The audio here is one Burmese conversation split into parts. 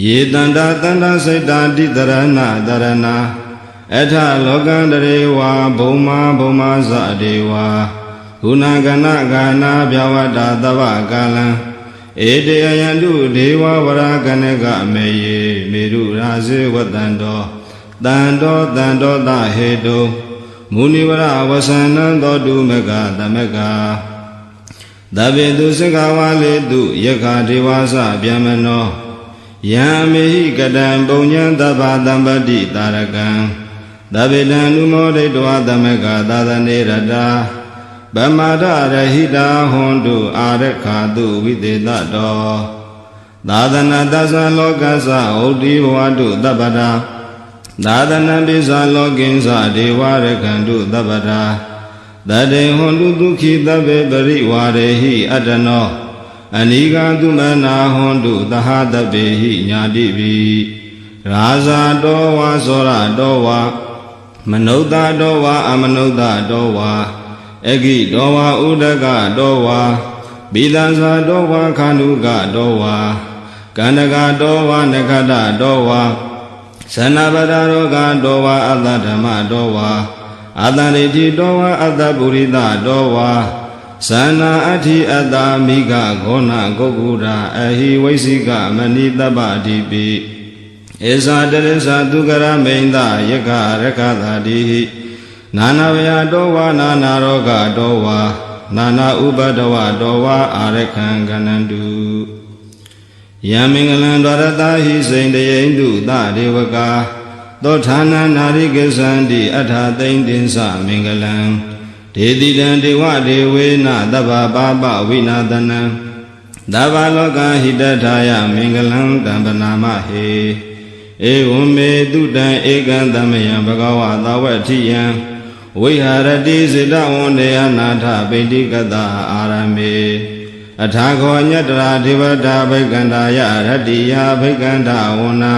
Ye tanda tanda saita di dharana dharana Etha lokan dewa bhoma bhoma sa dewa Guna gana gana bhyavada tava kalan Ede ayandu dewa varaganega meye Meru raze vatando Tando tando tahedo Munivara vasanando du mega damega Davedu sikavale du yaka devasa vyamano Yamehi kadam bunyan tava dambadi tarakan Davedan numode dua damega dadane rada Bamada rahida hondu arekhadu videda do Dadana dasa lokasa odi wadu dabada Dadana bisa loginsa dewa rekandu dabada Dade hondu dukhi dabe bari warehi adano Aniga dumana hondu dahadabehi nyadibi Raza dowa sora dowa Manauda dowa amanauda dowa Egi dowa udaga dowa Bilansa dowa kanuga dowa Kanaga dowa nekada dowa Sanabadaroga dowa adadama dowa Adariti dowa adaburida dowa Sana ati adamiga gona gogura Ahi waisiga manitaba dibi Esa deresa dugara meinda yaka rekada dihi Nana vya dowa nana roga dowa Nana ubadawa dowa arekhanganandu Yamingalan dwarata hi saindayendu da devaka Dothana narikesandi atha taindinsa mingalan Dedidan dewa devena dava baba vinadanan Dava loka hidataya mingalan dambanama he Evam me dudan ekandamayan bhagava tavatiyan Viharati siddha vandeya natha vindikata arame Athakho nyatra devata bhaikandaya ratiya bhaikanda vana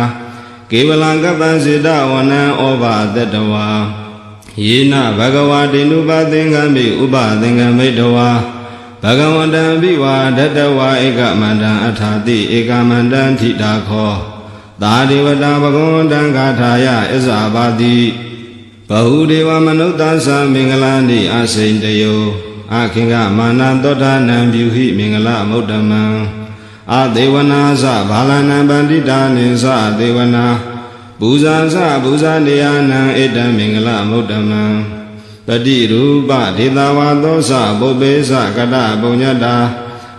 Kevalangata siddha vana ova tatawa Yena bhagavati nupathingami upathingami tawa Bhagavantam viva tatawa ekamantam athati ekamantam thidakho Tadevata bhagavantam kathaya isabati Bahudeva manutasa mingalani asaintayo Akhinga manantota nambyuhi mingala muddhamma Adevana sa bhalana bandita nisa adevana Bhuza sa bhuza niyana edam mingala muddhamma Tati rupa dhitavato sa bhubbe sa kata punyata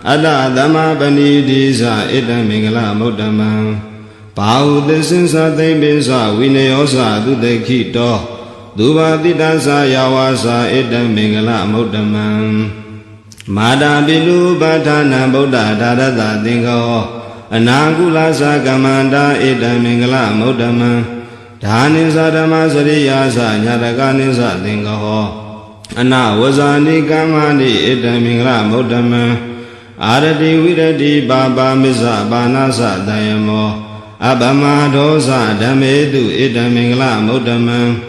Adha dhamma paniti sa edam mingala muddhamma Bahudesin sa teimbe sa vinayo sa dudekito Duva tita sa yawa sa edam mingala muddhamam Mada bilu bhatana buddha dadata tingaho Anagula sa kamanda edam mingala muddhamam Dhani sa dhamma sariya sa nyatagani sa tingaho Anavasani kamani edam mingala muddhamam Arati virati baba misa bana sa dayamo Abhama dosa dhametu edam mingala muddhamam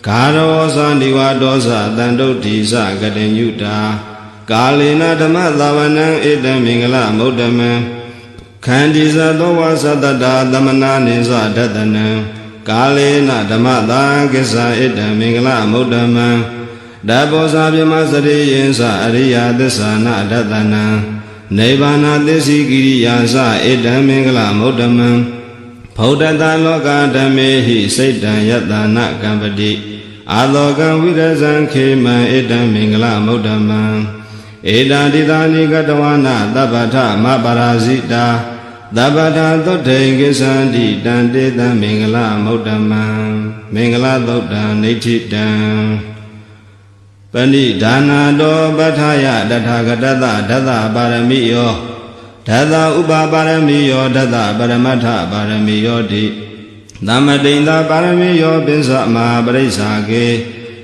Karo sandiwa dosa dandoti sa gadenyuta Kalina dhamma dhavanam edam mingala muddhamam Khandi sa dowa satata dhamana nisa dhatanam Kalina dhamma dhagisa edam mingala muddhamam Dabho sa vyama sariyin sa ariya dhisana dhatanam Nibbana disi kiriya sa edam mingala muddhamam Bhaudata loka dhammehi saitan yatana kampati Alokan vidasan khema edam mingala muddhamam Eda ditani katavana tabbata maparasita Tabbata thotte kisanti tanteta mingala muddhamam Mingala thotta nitthidam Pani dana do bhathaya dathagatatha datha paramiyo Datha upa paramiyo datha paramatha paramiyo di Dhammadinda paramiyo pinsa mahaparisake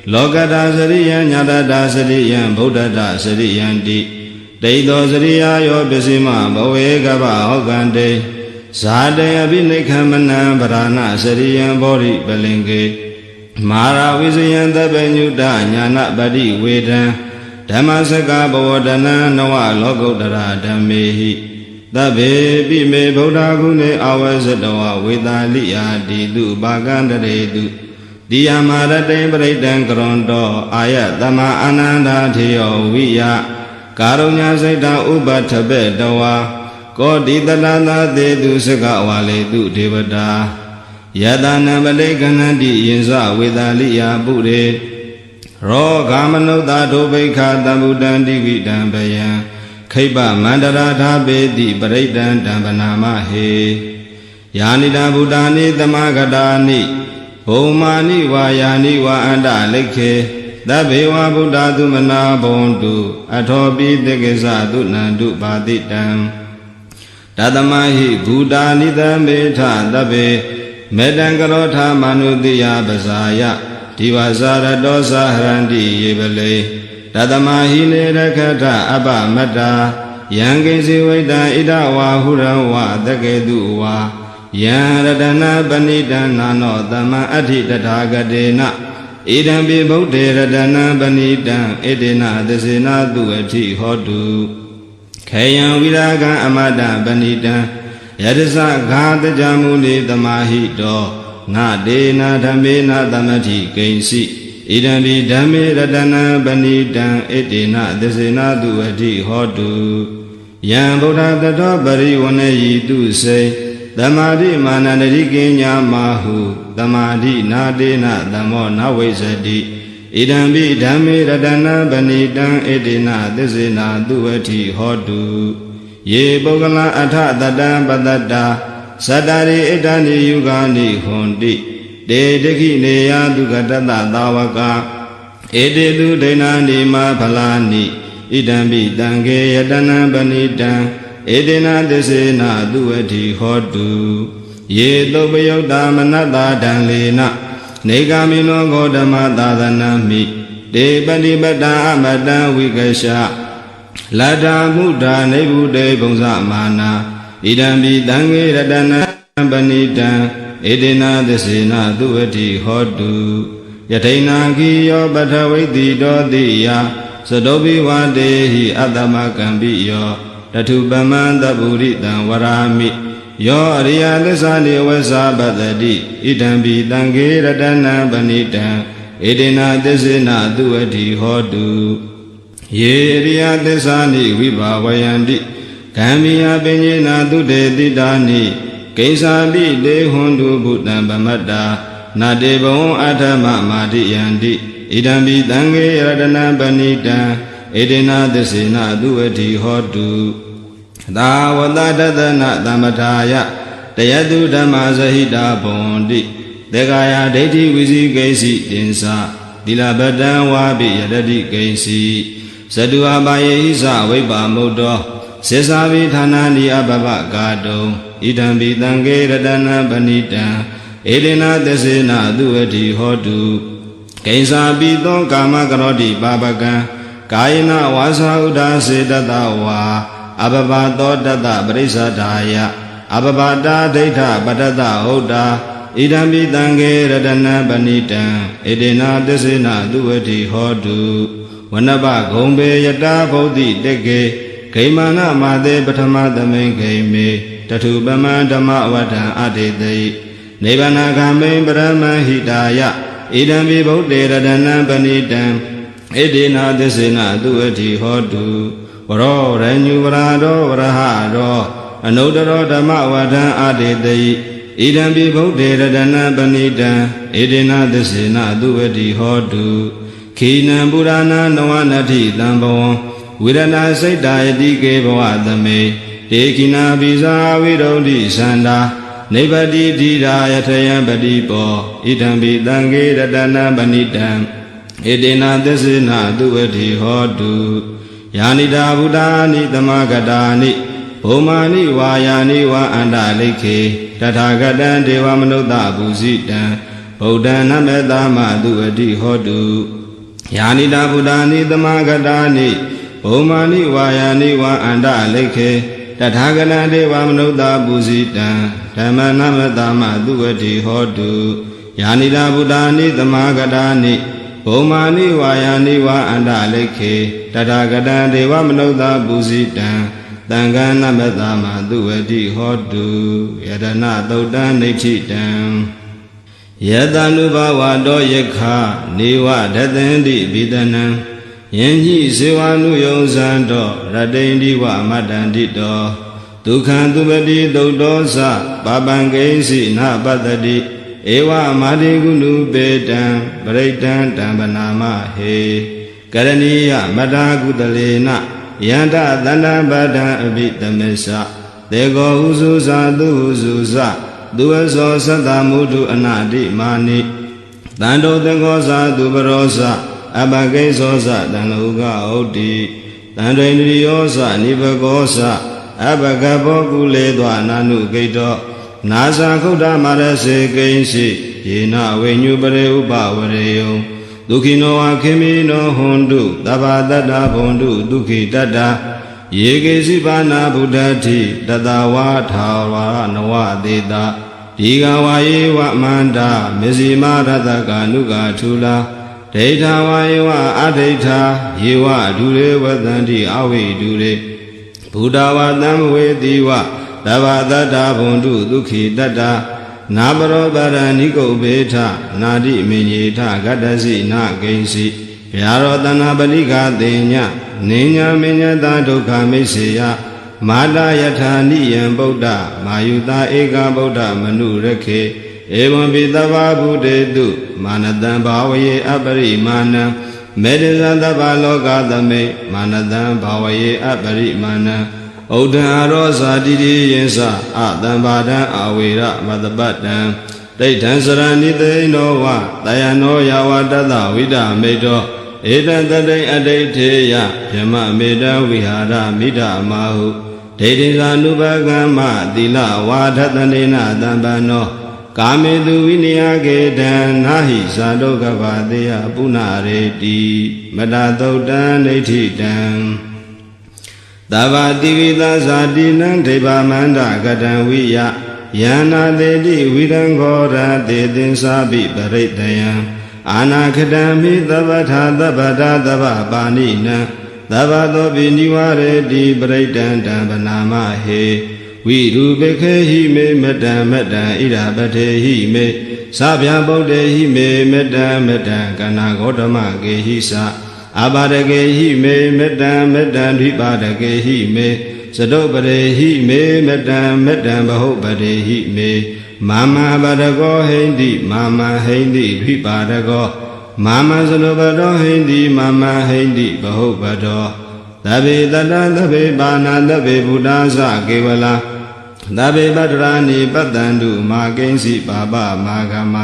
Lokata sariyan nyatata sariyan buddhata sariyan di Deito sariyayo pisima bhave kapa hokante Sade abhinikhamana parana sariyan bodhi palinke Mara visayan tapenyuta nyana badi vedan Dhammasaka bhavatana nawa lokotara dhammehi သဗ္ဗေပိမေဗုဒ္ဓဂုဏေအဝဇတဝဝေသာလိယာတိတုဘာကန္တရေတုတိယမရတေပရိတံကရွန်တောအာယတမအာနန္ဒာထေယောဝိယကာရုညစိတ်တဥပထပေတဝါကောတိတလသာသေတုစကဝါလေတုဒေဝတာယတနာပလိကနတိယင်္စဝေသာလိယာပုရေရောဂမနုဿဒုဗိခာတံဗုဒ္ဓံတိဝိတံဘယံခိပမန္တရာထာပေတိပရိတံတံပနာမဟေယာနိတာဗုဒ္ဓာနိသမဂတာနိဘုံမာနိဝါယာနိဝါအန္တလိခေသဗ္ဗေဝဗုဒ္ဓသုမနာဘုံတုအထောပိတေကိစ္စသုနန္တုပါတိတံတသမဟိဘူတာနိသမေထသဗ္ဗေမေတံကရောထာမနုတိယပဇာယဒီဝဇာရတောသဟရန္တိယေပလေတသမဟိနေရခထအပမတ္တာယံကိစီဝိတံဣဒဝါဟုရဝတကေတုဝါယံရတနာပဏိတံနာနောသမံအဋ္ဌိတထာဂတေနဣဒံပိဗုဒ္ဓေရတနာပဏိတံဣတေနသစေနာတုအဋ္ဌိဟောတုခေယံဝိရာဂံအမတပဏိတံယတသဂါတကြမူလေသမာဟိတောနာဒေနာဓမ္မေနသမတိကိဉ္စီဣဒံပိဓမ္မေရတနာပဏိတံဣတေနသစေနာတုအဋ္ဌိဟောတုယံဗုဒ္ဓတတောပရိဝဏယိတုစေသမာဓိမာနန္တိကိညာမဟုသမာဓိနာတေနသမောနဝိဇ္ဇတိဣဒံပိဓမ္မေရတနာပဏိတံဣတေနသစေနာတုအဋ္ဌိဟောတုယေပုဂ္ဂလအထတတံပတတ္တာသတ္တရိဣတ္တနိယုဂာနိဟွန်တိတေတခိနေယဒုက္ခတတသာဝကဧတေတုဒိဏာနိမဖလာနိဣဒံပိတံခေယတနံပဏိတံဧတေနသစ္စေနသုအဋ္ဌိဟောတုယေသုပယုတ်တာမနတ္တာဒံလေနနေဂာမိနောဂေါတမသာသနာမိတေပတိပတ္တာအမတံဝိကရှလတ္တာမုဒ္ဒာနေဗုတေဘုံဇမာနာဣဒံပိတံခေရတနံပဏိတံဧတေနသစ္စေနသုအဋ္ဌိဟောတုယထိဏခိယောပထဝိတိတောတိယသတောပိဝတေဟိအတ္တမကံပိယောတထုပမံတပုရိတံဝရာမိယောအရိယသစ္စာနေဝသပတ္တိဣဒံပိတံခေရတနံပဏိတံဧတေနသစ္စေနသုအဋ္ဌိဟောတုယေရိယသစ္စာနိဝိဘာဝယန္တိဂံမိယပညေနာသုတေတိတာနိကိဉ္စာပိတေဟွန်တုဘုတံဗမတ္တာနာတေဘဝံအထမမာတိယန္တိဣဒံပိတံခေရတနံပဏိတံဧတေနသစ္စေနသုအဋ္ဌိဟောတုသာဝတတတနာသမ္ပထာယတယတုဓမ္မဇဟိတာဘွန်တိသေကာယဒိဋ္ဌိဝိဇိကိဉ္စီတင်္စသီလပတံဝါပိယတတိကိဉ္စီဇတုအပါယေဟိသဝိပါမုဒ္ဒောစေစာဝိဌာနာနိအဘဘကာတုံဣဒံပိတံခေရတနံပဏိတံဧတေနသစ္စေနသုအဋ္ဌိဟောတုကိဉ္စာပိသောကာမကရောတိပါပကံကာယနာဝါစာဥဒ္ဒါစေတတဝါအဘဘသောတတပရိစ္ဆဒာယအဘဘတာဒိဋ္ဌပတတဟုတ်တာဣဒံပိတံခေရတနံပဏိတံဧတေနသစ္စေနသုအဋ္ဌိဟောတုဝနပဂုံပေယတာဗုဒ္ဓိတကေဂိမာနမာသေပထမသမိန်ဂိမေတထုပမံဓမ္မဝဋ္ဌံအတေတိနိဗ္ဗာနဂမိန်ပရမဟိတာယဣဒံပိဗုဒ္ဓေရတနံပဏိတံဣတေနသစ္စေနသုအဋ္ဌိဟောတုဝရောရညုဝရာရောဝရဟရောအနုတ္တရောဓမ္မဝဋ္ဌံအတေတိဣဒံပိဗုဒ္ဓေရတနံပဏိတံဣတေနသစ္စေနသုအဋ္ဌိဟောတုခိနံပုရဏနဝနတ္ထိတံဘဝံဝိရဏစိတ်တာယတိကေဘဝသမေတေခိနာပိဇာဝိရုဒ္ဓိသန္တာနိဗ္ဗတိဓိရာယထယံပတိပောဣဒံပိတံခေရတနံပဏိတံဧတေနသစ္စေနသုအဋ္ဌိဟောတုယာနိတာဗုဒ္ဓာနိသမဂတာနိဘုမာနိဝါယာနိဝါအန္တလိခေတထာဂတံဒေဝမနုဿဘူဇိတံဗုဒ္ဓံနမေတမသုအဋ္ဌိဟောတုယာနိတာဗုဒ္ဓာနိသမဂတာနိဘုမာနိဝါယာနိဝါအန္တလိခေတထာဂတံဒေဝမနုဿဘူဇိတံဓမ္မနမေတမသုအဋ္ဌိဟောတုယာနိတာဗုဒ္ဓာနိသမဂတာနိဘုမာနိဝါယာနိဝါအန္တလိခေတထာဂတံဒေဝမနုဿဘူဇိတံဓ တံဃာနမတမသူဝတိဟောတုယရဏသုတ်တံနိဋ္ဌိတံယတနုဘဝတောယခနေဝဒသန္တိဘိဒနံယင်ကြီးစေဝနုယုံဇံတောရတိန္ဒီဝမတ္တန္တိတောဒုက္ခံသူပတိသုတ်တောသပပံကိဉ္စီနပတ္တိဧဝမာတိကုဏုပေတံပရိတံတံပနာမဟေကရဏီယမတာကုတလေနယန္တသန္တပဒံအဘိတမေသတေကောဥစုဇာသူဥစုဇသူဝသောသတ္တမုထုအနာတိမာနိတန္တောတေကောဇာသူပရောဇအပကိစ္ဆောဇတံလောကဩတိတန္တေန္ဒရိယောဇနိဘကောဇအပကဘောကုလေသောအနာနုဂိတောနာဇာခုဒ္ဓမာရစေကိဉ္စီယေနဝိညုပရေဥပဝရေယံဒုက္ခိနောဝခေမိနောဟွန်တုသဗ္ဗတတ္တဘွန်တုဒုက္ခိတတ္တယေကေစီပါဏဗုဒ္ဓတိတတဝါထာဝရနဝသေတာဒီဃဝါယေဝမန္တာမေဇိမာရတကာနုကာထူလာဒိဋ္ဌဝါယေဝအဒိဋ္ဌာယေဝဒုရေဝတန္တိအဝိဒုရေဘုဒ္ဓဝါတံဝေတိဝသဗ္ဗတတ္တဘွန်တုဒုက္ခိတတ္တနာပရောပရဏိကုတ်ဘေထနာတိမေညေထဂတ္တစီနာကိဉ္စီဗျာရောတနာပရိခသေညနေညာမေညတာဒုက္ခမိတ်စေယမာတာယထာနိယံဗုဒ္ဓမာယုတာဧကဗုဒ္ဓမနုရခေဧဝံပိသဗ္ဗဗုတေတုမာနတံဘာဝယေအပရိမာဏံမေတ္တဇသဗ္ဗလောကသမိမာနတံဘာဝယေအပရိမာဏံဩဒံအရောဇာတိတိယေသအတံဘာဒံအဝေရမတပတ္တံဒိဋ္ဌံစရဏိသိနောဝတယနောယဝတတဝိဒမေတောဧတံတတိအဋိဋ္ဌေယဗြဟ္မမေတံဝိဟာရမိဒမာဟုဒိဋ္ဌိဇာနုပကမ္မသီလဝါဒတနေနတံပန္နောကာမေတုဝိနယကေတံနာဟိဇာတုကဗတေယပုဏ္ဏရေတိမတသုတ်တံဒိဋ္ဌိတံသဗ္ဗတိဝိသဇာတိနံဒိဗ္ဗမန္တကတံဝိယယန္နာတေတိဝိရံခောရတေသင်္စာပိပရိတယံအာနာခတံမိသဗ္ဗထာသဗ္ဗတာသဗ္ဗပါဏိနံသဗ္ဗသောပိနိဝရေတိပရိတံတံဗနာမဟေဝိရူပခေဟိမေမတံမတံဣရာပထေဟိမေသဗ္ဗယဗုဒ္ဓေဟိမေမတံမတံကနာဂေါတမကေဟိသအပါဒကေဟိမေမတံမတံဓိပါဒကေဟိမေသတုပရေဟိမေမတံမတံဘဟုပရေဟိမေမာမပါဒကောဟိန္တိမာမဟိန္တိဓိပါဒကောမာမသလုပတောဟိန္တိမာမဟိန္တိဘဟုပတောသဗ္ဗေတတသဗ္ဗေပါဏသဗ္ဗေဘုဒ္ဓသကေဝလာသဗ္ဗေပတ္တရာနိပတ္တန္တုမာကိဉ္စီပါပမာဂမ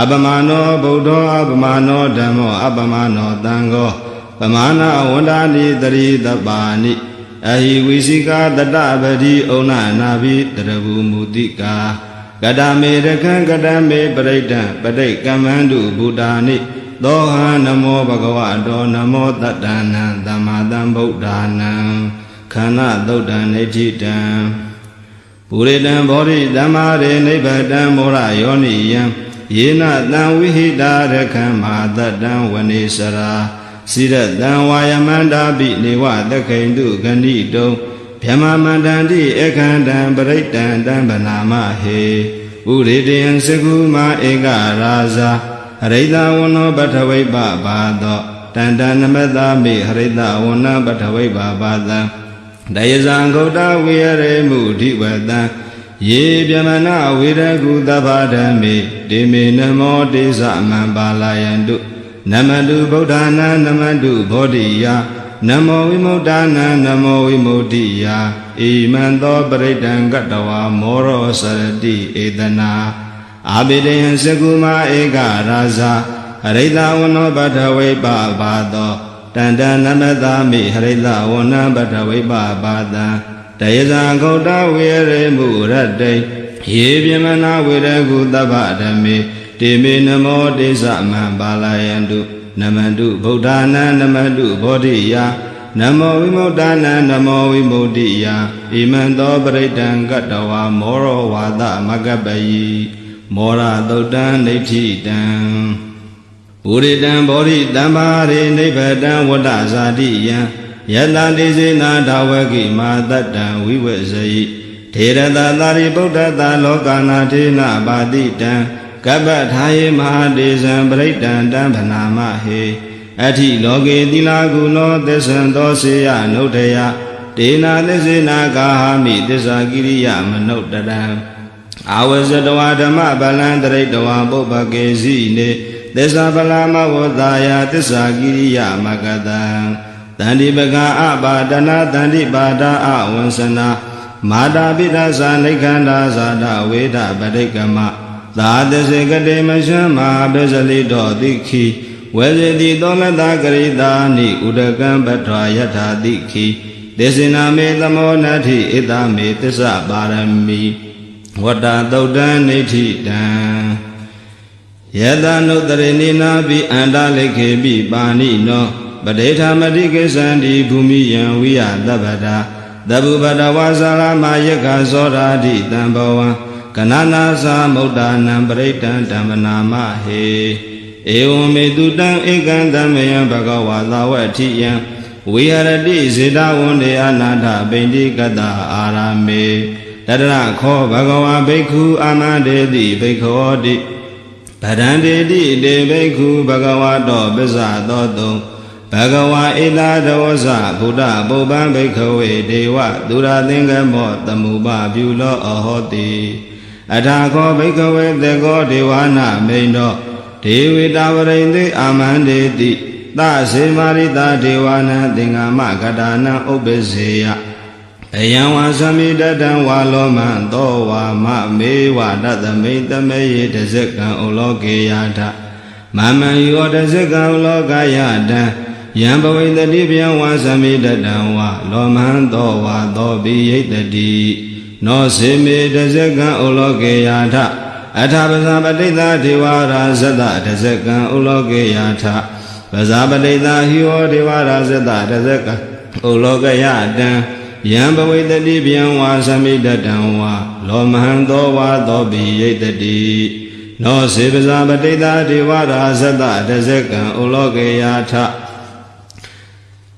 အပမနောဗုဒ္ဓောအပမနောဓမ္မောအပမနောသံဃောပမာဏဝန္ဒာနိတရိတပါဏိအဟိဝိစိကာတတပတိဩနနာဘိတရဘူမူတိကာကတမေရခံကတမေပရိဒံပဋိကမ္မန္တုဘုဒ္ဓာနိသောဟံနမောဘဂဝတောနမောတတ္တနံသမ္မာသမ္ဗုဒ္ဓာနံခန္ဓာသုတ်တံနိဋ္ဌိတံပုရိတံဘောဓိသမ္မာရေနိဗ္ဗတံမောရယောနိယံယေနတံဝိဟိတာရခံမာတတံဝနေစရာစိရတံဝါယမန္တာပိနေဝသခိန်တုဂဏိတုံဗြဟ္မမန္တန္တိအခန္တံပရိတံတံဗနာမဟေဥရိတယံစကုမာဧကရာဇာဟရိတဝနောပထဝိပဘာသောတန္တနမတမိဟရိတဝနပထဝိပဘာသံတယဇံဂௌတဝိရရေမုဓိဝတံယေပြမနာဝိရကုသဗ္ဗဓမ္မေတေမေနမောတေသမံပါလာယန္တုနမတုဗုဒ္ဓနာနမတုဘောဓိယာနမောဝိမု ddha နာနမောဝိမု ddhi ယာဣမံသောပရိဒံကတဝါမောရောစရတိဧတနာအာဘိတယံစကုမာဧကရာဇာဟရိတဝနောပထဝိပဘာသောတန္တနမတမိဟရိတဝနပထဝိပဘာတံတယဇာဂௌတဝေရေမုရတ္တိယေပြမနာဝေရကုသဗ္ဗဓမ္မေတေမေနမောတေသမံပါလာယန္တုနမတုဗုဒ္ဓနာနမတုဘောဓိယာနမောဝိမု ddha နာနမောဝိမု ddhi ယာဣမံသောပရိဒံကတဝါမောရောဝါဒမကပယိမောရသုတ်တံနိဋ္ဌိတံပုရိတံဘောဓိတမ္မာရေနိဗ္ဗတံဝတ္တဇာတိယံ Yata Dizina Dawaki Madatan Vivasayi Tirata Dari Buddhata Lokana Tina Baditan Kabathai Mahadizan Britan Dampanama He Ati Logi Dilagulo Desan Dosya Notaya Tina Dizina Kahami Disagiriya Manotadam Awazadwadama Balandre Dawa Bobakezi Ne Desa Balama Vodaya Disagiriya Magadam Dandi Baga Abadana Dandi Bada Awansana Mada Bidasa Nikanda Zada Veda Badikama Dadasegade Mashama Bezali Dodiki Wezedi Dolada Garidani Udagam Batra Yata Diki Desina Medamo Nati Idame Tisa Barami Wada Daudan Niti Dan Yada Notarinina Bi Andaleke Bi Bani No Badeta Madike Sandi Bumiyan Viya Dabada Dabubada Wazala Mayaka Zora Di Dambawa Kanana Sa Moda Nambraitan Damanama He Ewa Medudan Ekandamayan Bhagawa Lawatiyan Viharadi Zida Wunde Anada Bendi Gada Arame Dadara Kho Bhagawa Bhikkhu Amade Di Bhikkhu Di Padande Di De Bhikkhu Bhagawa Do Bisa Dodo Bhagawa Ila Dawasa Buddha Boban Bhikkhawe Dewa Dura Thingamo Tamuba Bhulo Ahoti Athako Bhikkhawe Dego Dewana Mendo Devi Davarindi Amandeti Ta Simarita Dewana Thingama Kadana Ubeseya Ayawa Samidatan Waloman Towa Ma Mewa Datamay Tamaye Tasekan Ulokeyata Mama Yoda Sekan Ulokayata Yambawi the Dibian was a midadawa, Loman Dowa, Dobi Yetadi, no Simi the Zekan Ulogeyata, Atabazabadita Diwara Zada, the Zekan Ulogeyata, Bazabadita Hio Diwara Zada, the Zekan Ulogeyata, Yambawi the Dibian was a midadawa, Loman Dowa, Dobi Yetadi, no Sibazabadita Diwara Zada, the Zekan Ulogeyata.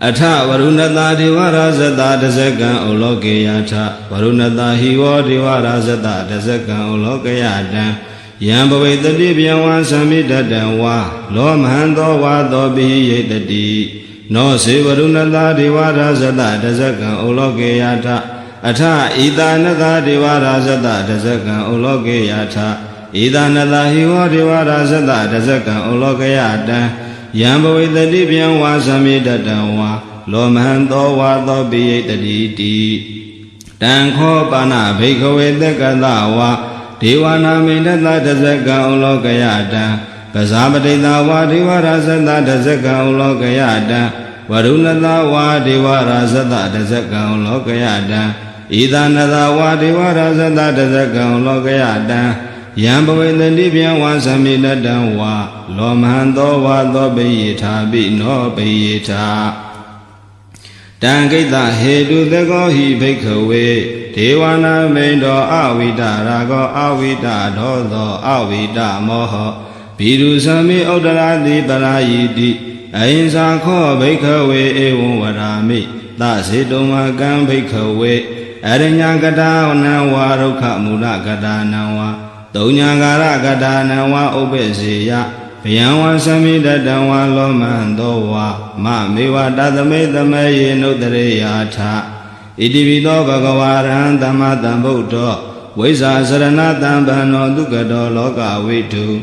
Atha Varunata Divara Zata Dasakan Ulokeyata Varunata Hivo Divara Zata Dasakan Ulokeyata Yambave the Dibian one Samidatan Wa Lomhando Wa Dobi Yetadi No Se Varunata Divara Zata Dasakan Ulokeyata Atha Idanata Divara Zata Dasakan Ulokeyata Idanata Hivo Divara Zata Dasakan Ulokeyata Yambawi the Dibian was a midadawa, Lomhando wa Dobi Yetadi Danko Bana Bhikkhawe the Gadawa, Diwana Midata Dasaka Ulokayata, Bazabadita wa Divara Zata Dasaka Ulokayata, Varunata wa Divara Zata Dasaka Ulokayata, Idanata wa Divara Zata Dasaka Ulokayata, Yambawi the Dibian was a midadawa, Lomhando wa Dobi Yetabi no Beyeta. Dangita Hedu the Gohi Bhikkhawe, Dewana Mendo Avida Rago Avida Dodo Avida Moho, Bidu Sami Odaladi Balayidi, Ainsa Ko Bhikkhawe Ewu Varami, Dasiduma Gam Bhikkhawe, Arinya Gada Nawaruka Mula Gada Nawa. Dunyagara Gadana wa Ubeseya, Piyanwa Samidatan wa Lomandowa, Ma Mewa Dadame Damaye Notareyata, Idivido Bhagawaran Dhammatam Buddha, Visa Saranatam Bhano Dukado Loka Vitu,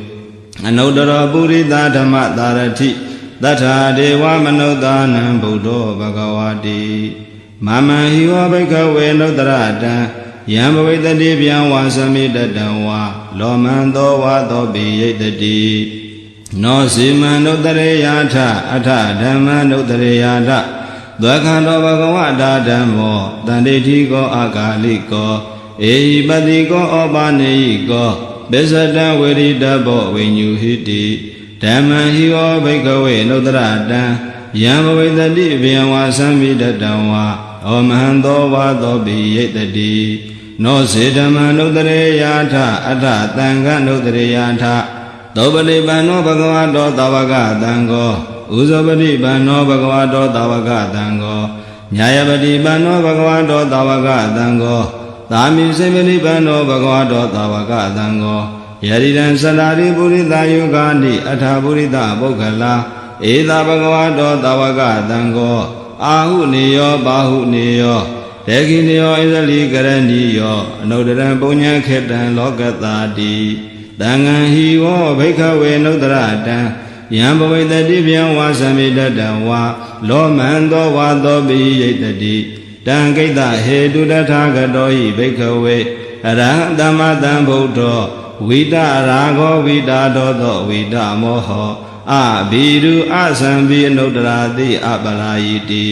Anodara Burita Dhammatarati, Data Dewa Manodanam Buddha Bhagavati, Mama Hiva Bhikkhawe Notarata, Yambawi the Dibian was a midadawa, Lomando wa Dobi Yetadi, no Sima Notareyata, Ata Dhamma Notareyata, Dwakando Bhagavata Dhammo, Danditigo Akaliko, Ehi Badiko Obaneiko, Besada Viridabo when you hiti, Dhamma Hivo Bhikkhawe Notarata, Yambawi the Dibian was a midadawa, Omhando wa Dobi Yetadi. No Siddhama Notareyata, Ata Tanga Notareyata, Dobali Bano Bhagavato Tavaga Tango, ဥဇောပတိပန္နောဘဂဝတောသာဝကသံဃောညာယပတိပန္နောဘဂဝတောသာဝကသံဃောသာမိစေပတိပန္နောဘဂဝတောသာဝကသံဃောယရိတံသတ္တာရိပုရိသယုဂာနိအထာပုရိသပုဂ္ဂလာဧသာဘဂဝတောသာဝကသံဃောအာဟုနေယောဘာဟုနေယောဒေခိနေယောဣဇလိကရဏီယောအနုတရံပုညံခေတံလောကတာတိသံဃံဟိဝောဘိက္ခဝေနုတရတံယံဘဝိတတိဗျံဝါသမိတတံဝါလောမန္တောဝါသောပိယိတတိတံကိတ္တဟေတုတထာဂတောဟိဘိက္ခဝေအရဟံသမ္မာသမ္ဗုဒ္ဓောဝိတရာဂောဝိတာဒောသောဝိတမောဟောအဘိရုအသံဘိအနုတရာတိအပလာယိတိ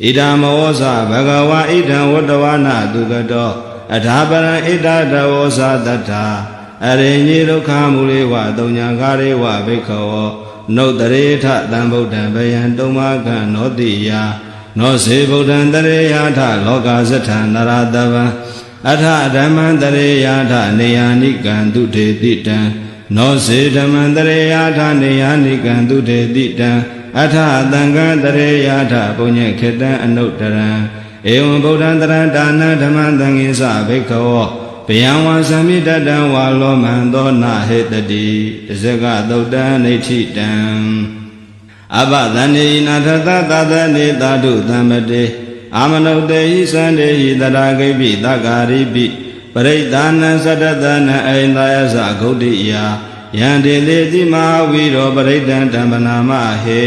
ဣဒံမောဇဘဂဝါဣဒံဝတ္တဝနာတုကတောအထာပရံဣဒတဝောဇတတ္ထာအရိညိဒုက္ခမူလေဝတုံညာကာရေဝဘိက္ခဝောနုတရေထသံဗုဒ္ဓံဘယံတုံမကံနောတိယနောစေဗုဒ္ဓံတရေယထလောကဇထံနရတဗံအထဓမ္မံတရေယထနေယာနိကံတုထေတိတံနောစေဓမ္မံတရေယထနေယာနိကံတုထေတိတံအထသံဃံတရေယထပုညေခေတံအနုတရံဧဝံဗုဒ္ဓံတရံဒါနဓမ္မံသံဃိသဘိက္ခဝောဘယံဝါသမိတတံဝါလောမန္တောနာဟေတတိတဇဂသုတ်တံနေထိတံအဘသန္တိနာထသသသနေသာဓုသံမတေအာမနုတေဟိသန္တေဟိတရာဂိပိသဂာရိပိပရိဒါနံသတ္တသနံအိန္ဒာယသဂௌတိယယံတေလေတိမဟာဝိရောပရိဒံဓမ္မနာမဟေ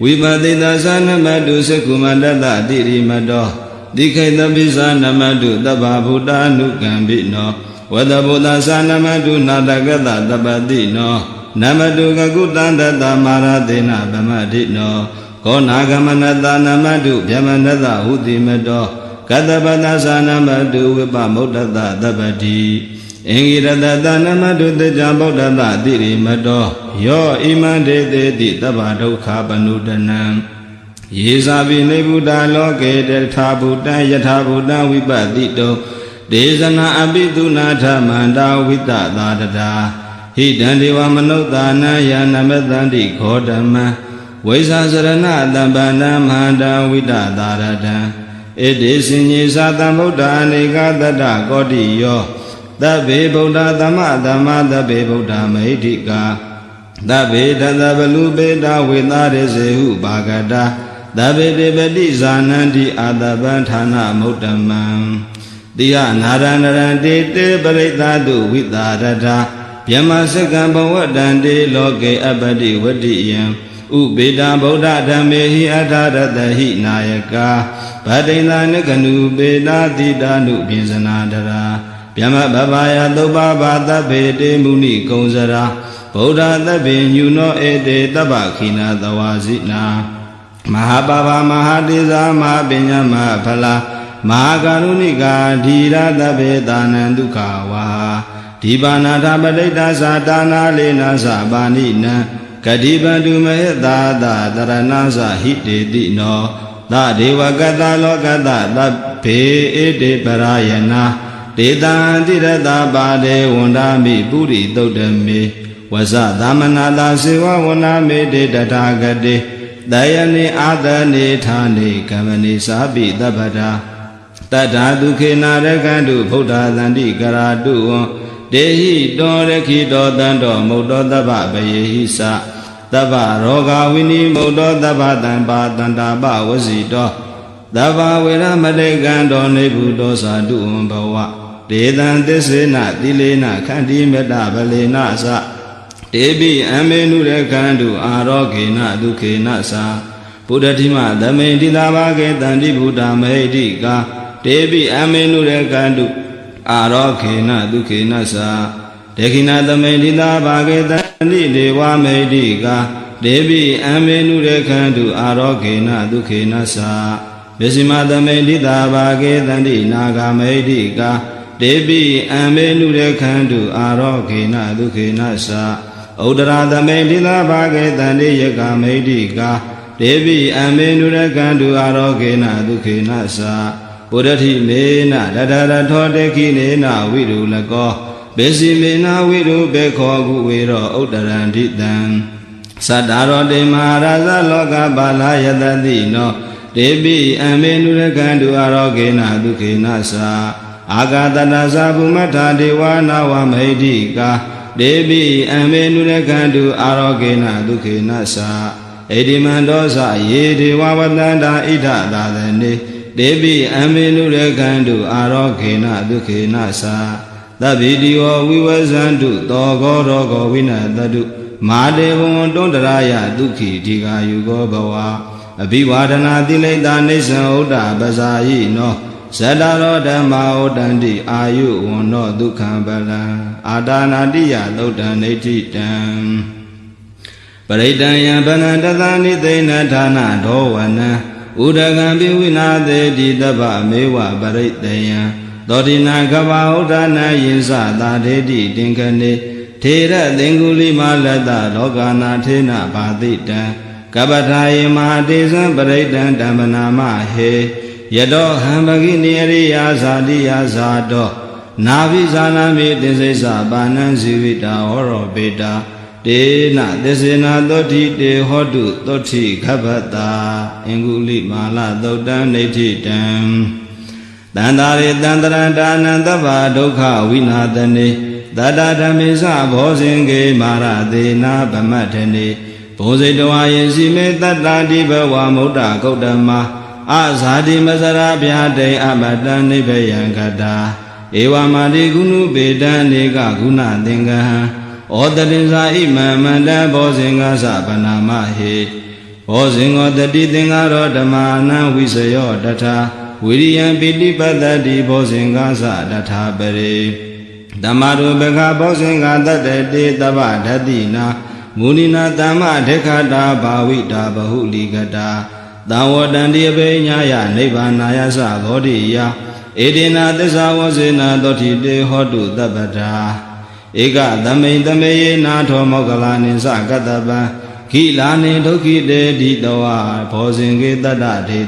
ဝိပတိသသနမတုသကုမတတတိရိမတောတိခိတပိသနမတုတဗ္ဗဗုဒ္ဓ ानु ကံပိနောဝတ္တဗုဒ္ဓသနမတုနာတကတတပတိနောနမတုကကုတံတတမာရသေနဗမတိနောခောနာဂမနတနမတုဗျမနတဟုတိမတောကတပတသနမတုဝိပမုဒ္ဒတတပတိအင်္ဂိရတတနမတုတေဇဗုဒ္ဓတတိရိမတောယောဣမံဒေတေတိတဗ္ဗဒုက္ခပနုတနံယေဇာပိနေဗုဒ္ဓလောကေတထာဗုဒ္ဓယထာဗုဒ္ဓဝိပတိတောဒေဇနာအပိတုနာထမန္တာဝိတသာတတာဟိတံဒေဝမနုဿာနယနမတန္တိခောဓမ္မဝိဇာစရဏတံပန္နမန္တာဝိတသာရတံဣတိစဉ္ညေသတံဗုဒ္ဓအနေကတတ္တကောတိယောသဗ္ဗေဗုဒ္ဓသမ္မသမ္မာသဗ္ဗေဗုဒ္ဓမဟိတိကာသဗ္ဗေတသဗလူပေတဝေသာရေစေဟုဘာဂတာသဗ္ဗေတေပတိဇာနန္တိအာတပံဌာနမုဒ္ဓမံတိယနာရဏရံတေတေပရိသတုဝိသာရတာဗျမစကံဘဝတံတေလောကေအပတိဝတိယံဥပေတံဗုဒ္ဓဓမ္မေဟိအထာရတဟိနာယကာဗတိန္ဒနကနုပေတာတိတာနုပိစနာတရာဗျမဘဗာယသုပ္ပဘာသဗ္ဗေတေမုနိကုံစရာဗုဒ္ဓသဗ္ဗေညုနောဧတေတပ္ပခိနာသဝါစိနာမဟာပဗမဟာတိဇာမဟာပညာမဟာဖလာမဟာကရုဏိကာဓီရသဗ္ဗေသာနံဒုက္ခဝါဒီပါဏာထပဋိတ္တသာတာနာလေနာသပါဏိနံကတိပန္တုမဟေသာသတရဏသဟိတေတိနောသဒေဝကတလောကတသဗ္ဗေဧတေပရာယနာဒေတံတိရတပါဒေဝန္ဒာမိပုရိသုတ်တမေဝဇသမနာတာစေဝဝနာမေတေတထာဂတေတယနိအာတနိဌာနိကမ္မနိသာပိတပ္ပတာတတ္ထာဒုခေနာရကန္တုဗုဒ္ဓသန္တိကရာတုဝံတေဟိတောရခိတောတံတောမုတ်တောတပ္ပပယေဟိသတပ္ပရောဂဝိနိမုတ်တောတပ္ပတံပါတန္တာပဝစီတောတပ္ပဝေရမတေကံတောနေဗုတောသာတုဝံဘဝဒေတံသစ္စေနတိလေနခန္တိမေတ္တဗလေနသတေပိအမေနုရကန္တုအာရောဂေနဒုခေနသာဘုဒ္ဓတိမသမေတိသာဘာကေတန္တိဗုဒ္ဓမဟိတိကာတေပိအမေနုရကန္တုအာရောဂေနဒုခေနသာဒေခိနာသမေတိသာဘာကေတန္တိဒေဝမဟိတိကာတေပိအမေနုရကန္တုအာရောဂေနဒုခေနသာဝိစီမသမေတိသာဘာကေတန္တိနာဂမဟိတိကာတေပိအမေနုရကန္တုအာရောဂေနဒုခေနသာဥဒရာသမေတိသာဘာကေတန္တိယကမေတိကာတေပိအမေနုရကန္တုအာရောဂေနဒုခေနသာပုရတိမေနတတရထောတေခိနေနဝိရုလကောဘေစီမေနဝိရုဘေခောကုဝေရောဥဒရန္တိတံ Sattaro de Maharaja Loka Bala Yadati no Debi Amenu Rekandu Arogena Dukena Sa Agatana Sabumata Dewana Wamedika Debi Amenu Rekandu Arogena Dukena Sa Edimandosa Yedi Wawatanda Ida Dadane Debi Amenu Rekandu Arogena Dukena Sa Davidio Vivasandu Togo Rogo Vinadadu Madevon Dondaraya Duki Diga Yugo Bawa Abhiwadana Dileta Nisa Oda Bazayi no Sadaro Dhamma Odandi Ayu Wono Dukambala Adana Diya Lodan Etitam Paridaya Banadani Dena Dana Dowana Udagambi Winade Didaba Mewa Paridaya Dodina Gava Odana Yinsa Dadedi Dinkane Tera Denguli Malada Logana Tena Badita Kabatayi Mahadesa Paraitan Dhamanama He Yado Hambagini Ariya Sadiya Sado Navi Sanami Desesa Banan Sivita Oro Beta Dena Desena Doti De Hodu Doti Kabata Enguli Mala Dodan Netitam Dandari Dandaranda Nandava Dokha Vinadane Dada Damisa Bosenge Maradena Bamatene Positoa Yesime Tata Diba Wamuda Kodama Azadi Mazara Biade Amadani Bayankada Ewa Madi Gunu Beda Nega Guna Denga Odalinza Imamanda Bosinga Sabanama He Bosingo Dadi Denga Rodamana Visayo Data William Piti Padadi Bosinga Data Bere Damaru Beka Bosinga Dade Dava Dadina Munina Dama Dekada Bawita Bahuligada Dawadandi Benyaya Nibanaya Savodiya Edina Desa Wasina Doti De Hodu Dabada Ega Dame Dame Nato Mogalani Sakataba Kilani Doki De Didawa Bosingi Dada De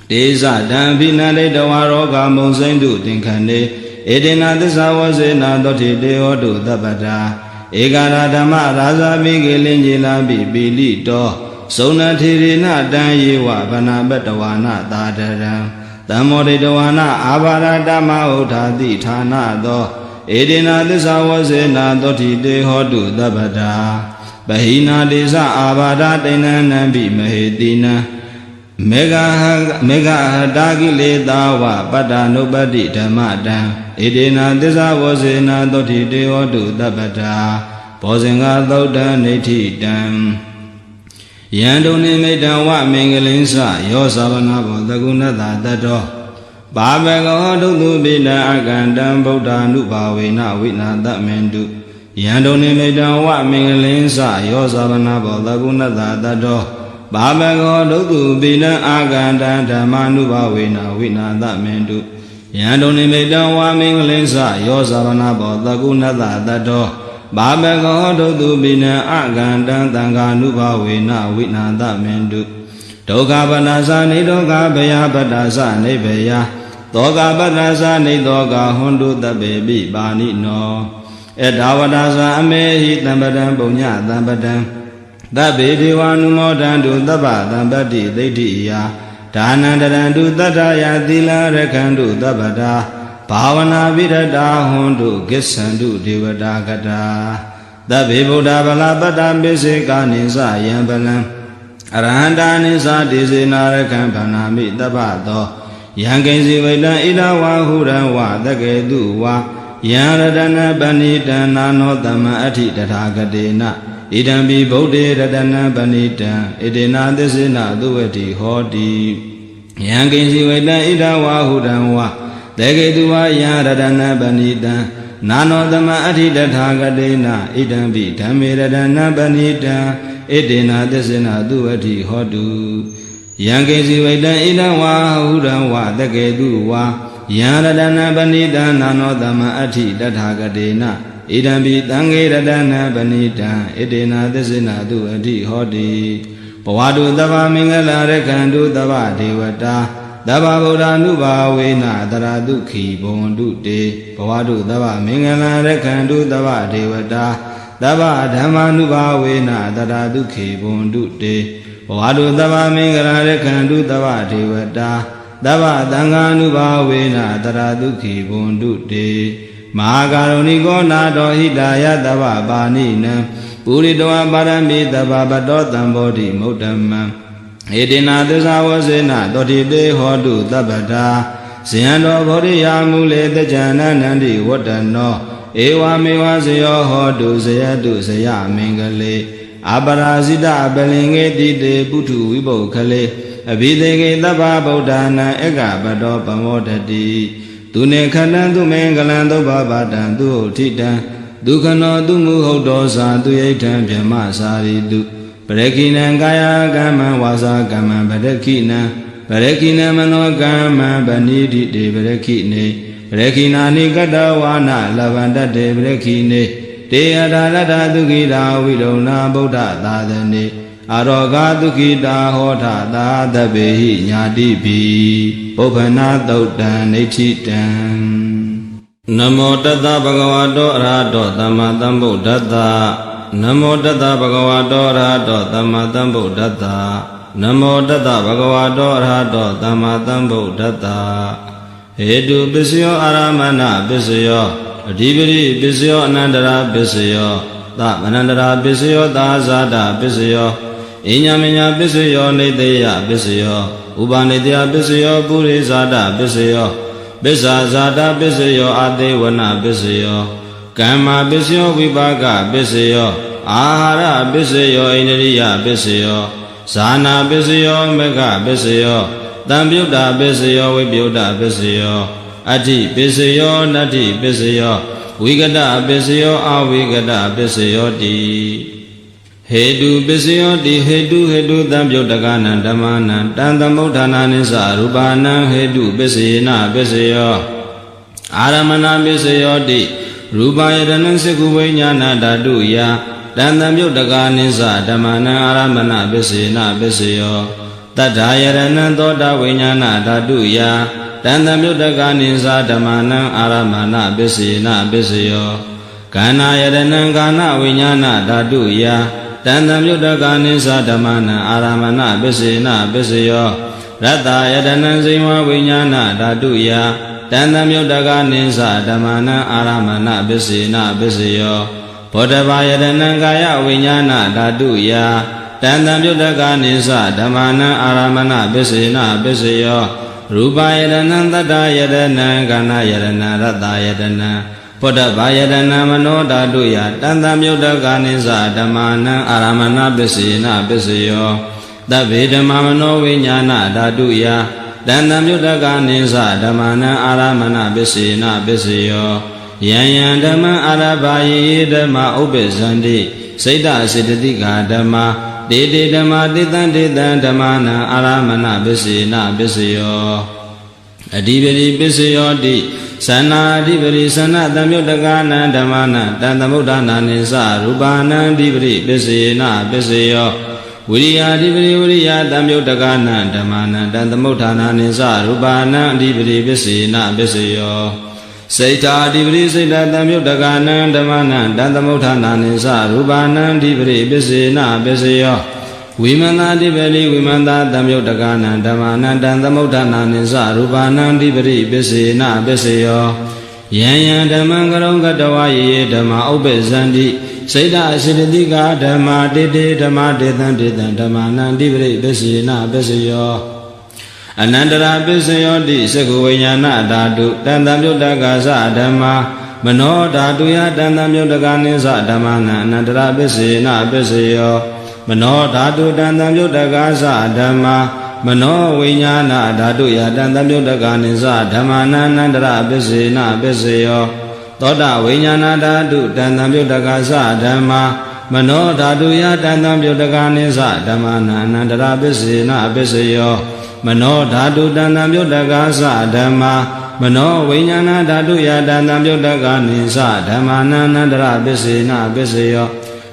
Desa Dambina De Dawaroga Monsendu Dinkane Edina Desa Wasina Doti De Hodu Dabada Egara Dama Raza Migelinjila Bibili Do Sona Tirina Danyiwa Bana Betawana Dadaram Damori Dawana Abara Dama Utadi Thana Do Edina Desa Wasina Doti De Hodu Dabada Bahina Desa Abada Dena Nambi Mahedina Mega Dagile Dawa Pada Nobody Dhamada Edina Desa Wasina Doti De Hodu Dabada Bosinga Doda Neti Dam Yandoni Medawa Mengalinsa Yosavana Bodaguna Dado Babaga Dudu Bida Agandam Boda Nubawina Wina Damendu Yandoni Medawa Mengalinsa Yosavana Bodaguna Dado Babaga Dudu Bida Agandam Damanuba Wina Damendu Yandoni Medawa Mengalinsa Yosavana Bodaguna Dado Babaga Dudu Bida Agandam Danganuba Wina Damendu Doga Badasa Nidoga Beya Badasa Nebeya Doga Badasa Nidoga Hondu the baby Bani no Edawadaza Amehi Tambadam Bunya Tambadam The baby one more than do the Badambadi Didia Danandandu Dadaya Dila Rekandu the Bada Pavana Vidada Hondu Gisandu Divada Gada The Bibuda Balabada Bisika Nisa Yambalam Aranda Nisa Dizinara Kampanami Dabado Yangazi Veda Ida Wahura Wa Dagedu Wa Yaradana Banita Nano Dama Ati Tatagadena Idambi Bodhi Radana Banita Idina Desina Dueti Hodi Yangazi Veda Ida Wahura Wa Dagedu Wa Yaradana Banita Nano Dama Ati Tatagadena Idambi Tamiradana Banita Edina Desina Duati Hodu Yankesi Veda Ida Wa Huda Wa Dagedu Wa Yaradana Banita Nano Dama Ati Dathagadena Idambi Tange Radana Banita Edina Desina Duati Hodi Pawadu Dava Mingala Rekandu Dava Devata Dava Buddha Nuba Vena Daradukhi Bondu De Pawadu Dava Mingala Rekandu Dava Devata Tava Dhamanu Bhavena Tara Dukhi Bundu Te Vadu Tava Mingara Rekandu Tava Devata Tava Danganu Bhavena Tara Dukhi Bundu Te Mahakaruni Nado Hidaya Tava Banina Puridoa Parami Tava Badotam Bodhi Mudama Edina Desavasena Doti De Hodu Tabata Siando Bodhi Yamule the Jana Nandi Wadano Ewa Mewa Seyo Hodu Seyadu Seya Mingale Abarazida Belinge Dide Putu Wibo Kale Abidege Tava Bodana Ega Bado Pamodadi Tune Kanandu Mengalando Babadan Du Titan Dukano Dumu Hodosa Duyetan Pyamasari Du Parekinan Gaya Gama Wasa Gama Parekina Parekina Mano Gama Banidi De Parekine Parekina Nikata Wana Lavanda De Parekine Te Adalata Dukita Vidona Buddha Tadane Aroga Dukita Hota Tadabehi Nyadi Pi Opana Dautan Echitan Namo Tata Bhagavato Arahato Samma Sambuddhassa Namo Tata Bhagavato Arahato Samma Sambuddhassa Namo Tata Bhagavato Arahato Samma Sambuddhassa Hedu Bisyo Aramana Bisyo Adhipati Bisyo Anandara Bisyo Ta Anandara Bisyo Ta Zada Bisyo Inyaminya Bisyo Nidya Bisyo Upanidya Bisyo Puri Zada Bisyo Bisa Zada Bisyo Adewana Bisyo Kama Bisyo Vibhaga Bisyo Ahara Bisyo Indriya Bisyo Sana Bisyo Mega Bisyo Tambyuta Bisyo Vibhyuta Bisyo Ati Bisyo Nati Bisyo Vigata Bisyo Avigata Bisyo Di Hedu Bisyo Di Hedu Tambyuta Kanan Dhamana Tantamudhana Nisa Rupana Hedu Bisina Bisyo Aramana Bisyo Di Rupaya Dhanan Sikhu Vinyana Dhaduya Tantambyuta Kanisa Dhamana Aramana Bisina Bisyo Tadayarana Toda Vinyana Dhaduya Tantamyuta Kanisa Dhamana Aramana Bisina Bisyo Kana Yadana Kana Vinyana Dhaduya Tantamyuta Kanisa Dhamana Aramana Bisina Bisyo Rata Yadana Zima Vinyana Dhaduya Tantamyuta Kanisa Dhamana Aramana Bisina Bisyo Bodhava Yadana Kaya Vinyana Dhaduya Tantamyuta Kanisa Dhamana Aramana Bisina Bisyo Rupa Yadana Tata Yadana Kana Yadana Rata Yadana Bodhava Yadana Mano Dhaduya Tantamyuta Kanisa Dhamana Aramana Bisina Bisyo Davidama Mano Vinyana Dhaduya Tantamyuta Kanisa Dhamana Aramana Bisina Bisyo Yan Dhamma Arabayi Dhamma Ubezandi Saita Siddhika Dhamma Dede Dhamma Ditan Dhamana Aramana Bisina Bisyo Adhipati Bisyo Di Sana Adhipati Sana Tamyuta Kana Dhamana Tantamudhana Nisa Rupana Adhipati Bisina Bisyo Viriya Adhipati Viriya Tamyuta Kana Dhamana Tantamudhana Nisa Rupana Adhipati Bisina Bisyo Saita Adhipati Saita Tamyuta Kana Dhamana Tantamudhana Nisa Rupana Adhipati Bisina Bisyo Vimana Adhipati Vimana Tamyuta Kana Dhamana Tantamudhana Nisa Rupana Adhipati Bisina Bisyo Yan Dhamma Karongatawa Ye Dhamma Ubezandi Saita Siddhika Dhamma Dede Dhamma Detan Dhamana Adhipati Bisina Bisyo Anandara Bisyo Di Sikhu Vinyana Dhatu Tantamyuta Kasa Dhamma Mano Dhatuya Tantamyuta Kanisa Dhamana Anandara Bisina Bisyo Mano Dhatu Tantamyuta Kasa Dhamma Mano Vinyana Dhatuya Tantamyuta Kanisa Dhamana Anandara Bisina Bisyo Toda Vinyana Dhatu Tantamyuta Kasa Dhamma Mano Dhatuya Tantamyuta Kanisa Dhamana Anandara Bisina Bisyo Mano Dhatu Tantamyuta Kasa Dhamma Mano Vinyana Dhatuya Tantamyuta Kanisa Dhamana Anandara Bisina Bisyo